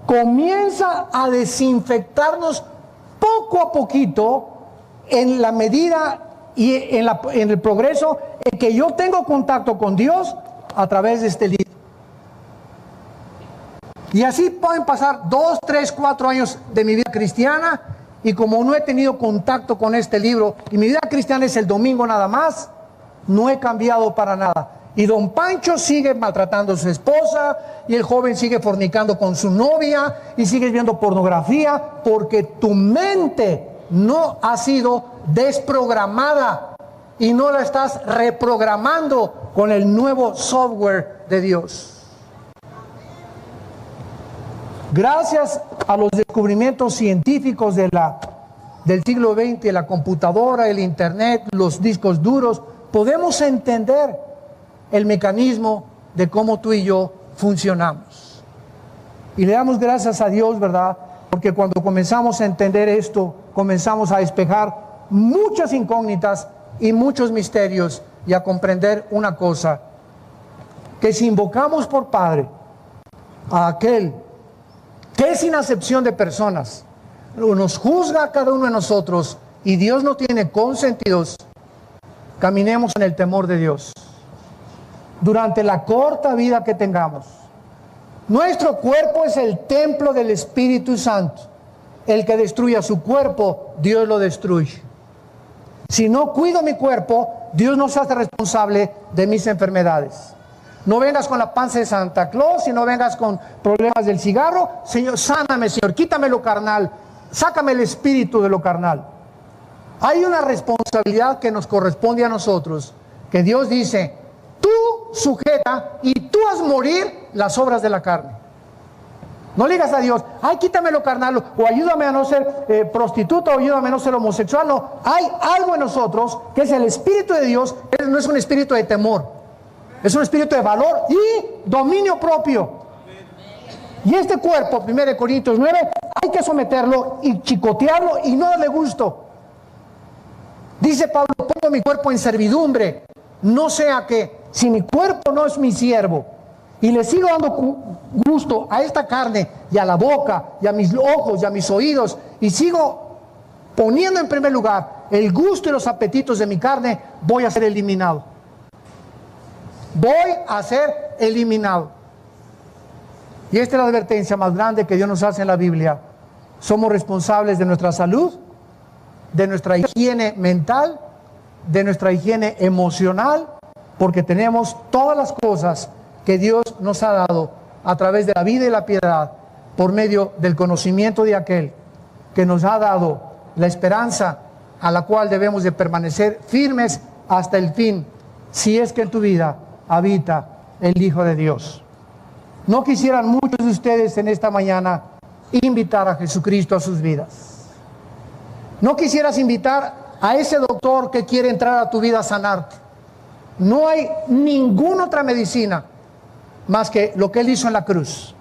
comienza a desinfectarnos poco a poquito en la medida y en el progreso en que yo tengo contacto con Dios a través de este libro. Y así pueden pasar 2, 3, 4 años de mi vida cristiana, y como no he tenido contacto con este libro, y mi vida cristiana es el domingo nada más, no he cambiado para nada. Y don Pancho sigue maltratando a su esposa, y el joven sigue fornicando con su novia, y sigues viendo pornografía, porque tu mente no ha sido desprogramada, y no la estás reprogramando con el nuevo software de Dios. Gracias a los descubrimientos científicos del siglo XX, la computadora, el internet, los discos duros, podemos entender el mecanismo de cómo tú y yo funcionamos. Y le damos gracias a Dios, ¿verdad? Porque cuando comenzamos a entender esto, comenzamos a despejar muchas incógnitas y muchos misterios y a comprender una cosa, que si invocamos por Padre a aquel que sin acepción de personas nos juzga a cada uno de nosotros y Dios no tiene consentidos, caminemos en el temor de Dios durante la corta vida que tengamos. Nuestro cuerpo es el templo del Espíritu Santo. El que destruya su cuerpo, Dios lo destruye. Si no cuido mi cuerpo, Dios no se hace responsable de mis enfermedades. No vengas con la panza de Santa Claus y no vengas con problemas del cigarro. Señor, sáname, Señor, quítame lo carnal, sácame el espíritu de lo carnal. Hay una responsabilidad que nos corresponde a nosotros, que Dios dice, tú sujeta y tú haz morir las obras de la carne. No le digas a Dios, ay, quítame lo carnal, o ayúdame a no ser prostituta, o ayúdame a no ser homosexual. No, hay algo en nosotros que es el Espíritu de Dios. No es un espíritu de temor, es un espíritu de valor y dominio propio. Y este cuerpo, 1 Corintios 9, hay que someterlo y chicotearlo y no darle gusto. Dice Pablo, pongo mi cuerpo en servidumbre, no sea que si mi cuerpo no es mi siervo y le sigo dando gusto a esta carne y a la boca y a mis ojos y a mis oídos y sigo poniendo en primer lugar el gusto y los apetitos de mi carne, voy a ser eliminado. Voy a ser eliminado. Y esta es la advertencia más grande que Dios nos hace en la Biblia. Somos responsables de nuestra salud, de nuestra higiene mental, de nuestra higiene emocional, porque tenemos todas las cosas que Dios nos ha dado a través de la vida y la piedad, por medio del conocimiento de aquel que nos ha dado la esperanza a la cual debemos de permanecer firmes hasta el fin, si es que en tu vida habita el Hijo de Dios. ¿No quisieran muchos de ustedes en esta mañana invitar a Jesucristo a sus vidas? ¿No quisieras invitar a ese doctor que quiere entrar a tu vida a sanarte? No hay ninguna otra medicina más que lo que Él hizo en la cruz.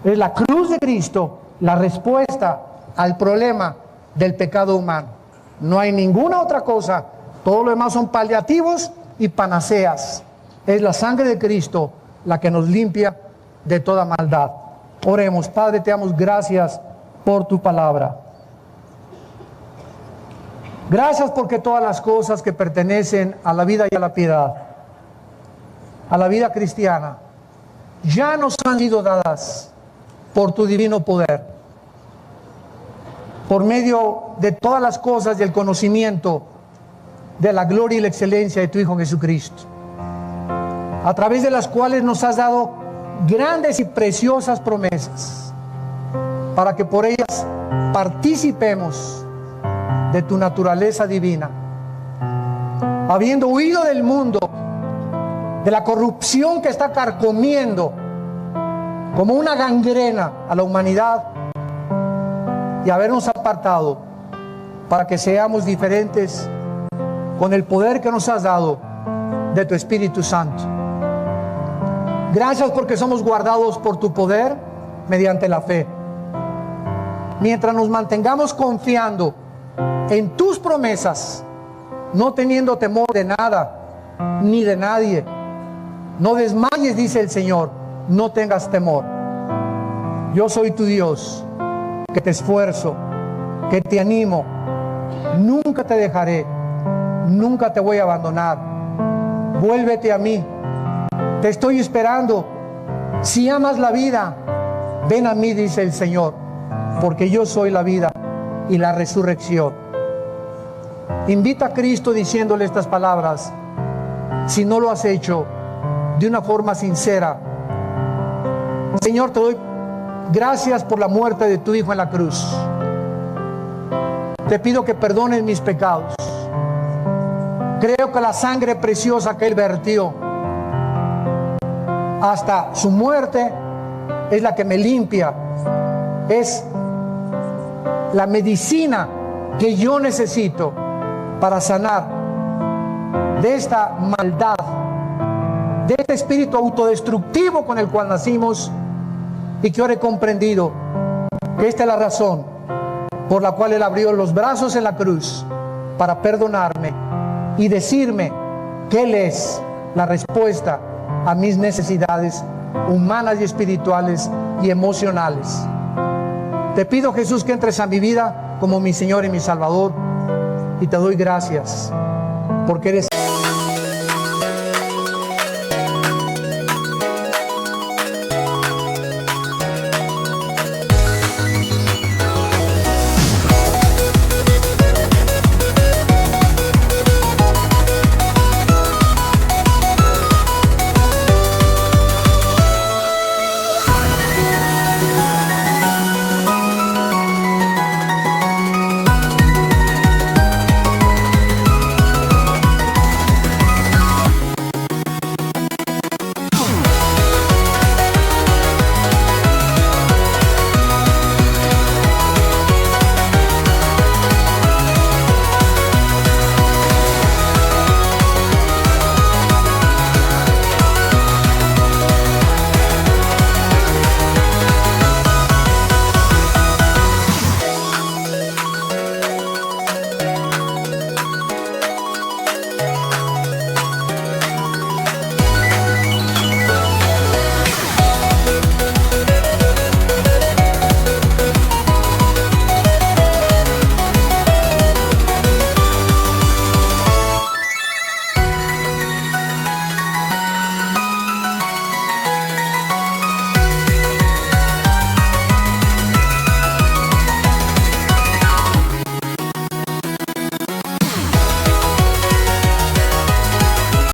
Es la cruz de Cristo la respuesta al problema del pecado humano. No hay ninguna otra cosa. Todo lo demás son paliativos y panaceas. Es la sangre de Cristo la que nos limpia de toda maldad. Oremos. Padre, te damos gracias por tu palabra. Gracias porque todas las cosas que pertenecen a la vida y a la piedad, a la vida cristiana, ya nos han sido dadas por tu divino poder, por medio de todas las cosas y el conocimiento de la gloria y la excelencia de tu Hijo Jesucristo, a través de las cuales nos has dado grandes y preciosas promesas, para que por ellas participemos de tu naturaleza divina, habiendo huido del mundo, de la corrupción que está carcomiendo como una gangrena a la humanidad, y habernos apartado para que seamos diferentes con el poder que nos has dado de tu Espíritu Santo. Gracias porque somos guardados por tu poder mediante la fe. Mientras nos mantengamos confiando en tus promesas, no teniendo temor de nada ni de nadie. No desmayes, dice el Señor, no tengas temor. Yo soy tu Dios, que te esfuerzo, que te animo. Nunca te dejaré, nunca te voy a abandonar. Vuélvete a mí, te estoy esperando. Si amas la vida, ven a mí, dice el Señor, porque yo soy la vida y la resurrección. Invita a Cristo diciéndole estas palabras, si no lo has hecho de una forma sincera. Señor, te doy gracias por la muerte de tu Hijo en la cruz. Te pido que perdones mis pecados. Creo que la sangre preciosa que Él vertió hasta su muerte es la que me limpia, es la medicina que yo necesito para sanar de esta maldad, de este espíritu autodestructivo con el cual nacimos, y que ahora he comprendido que esta es la razón por la cual Él abrió los brazos en la cruz para perdonarme y decirme que Él es la respuesta a mis necesidades humanas y espirituales y emocionales. Te pido, Jesús, que entres a mi vida como mi Señor y mi Salvador, y te doy gracias porque eres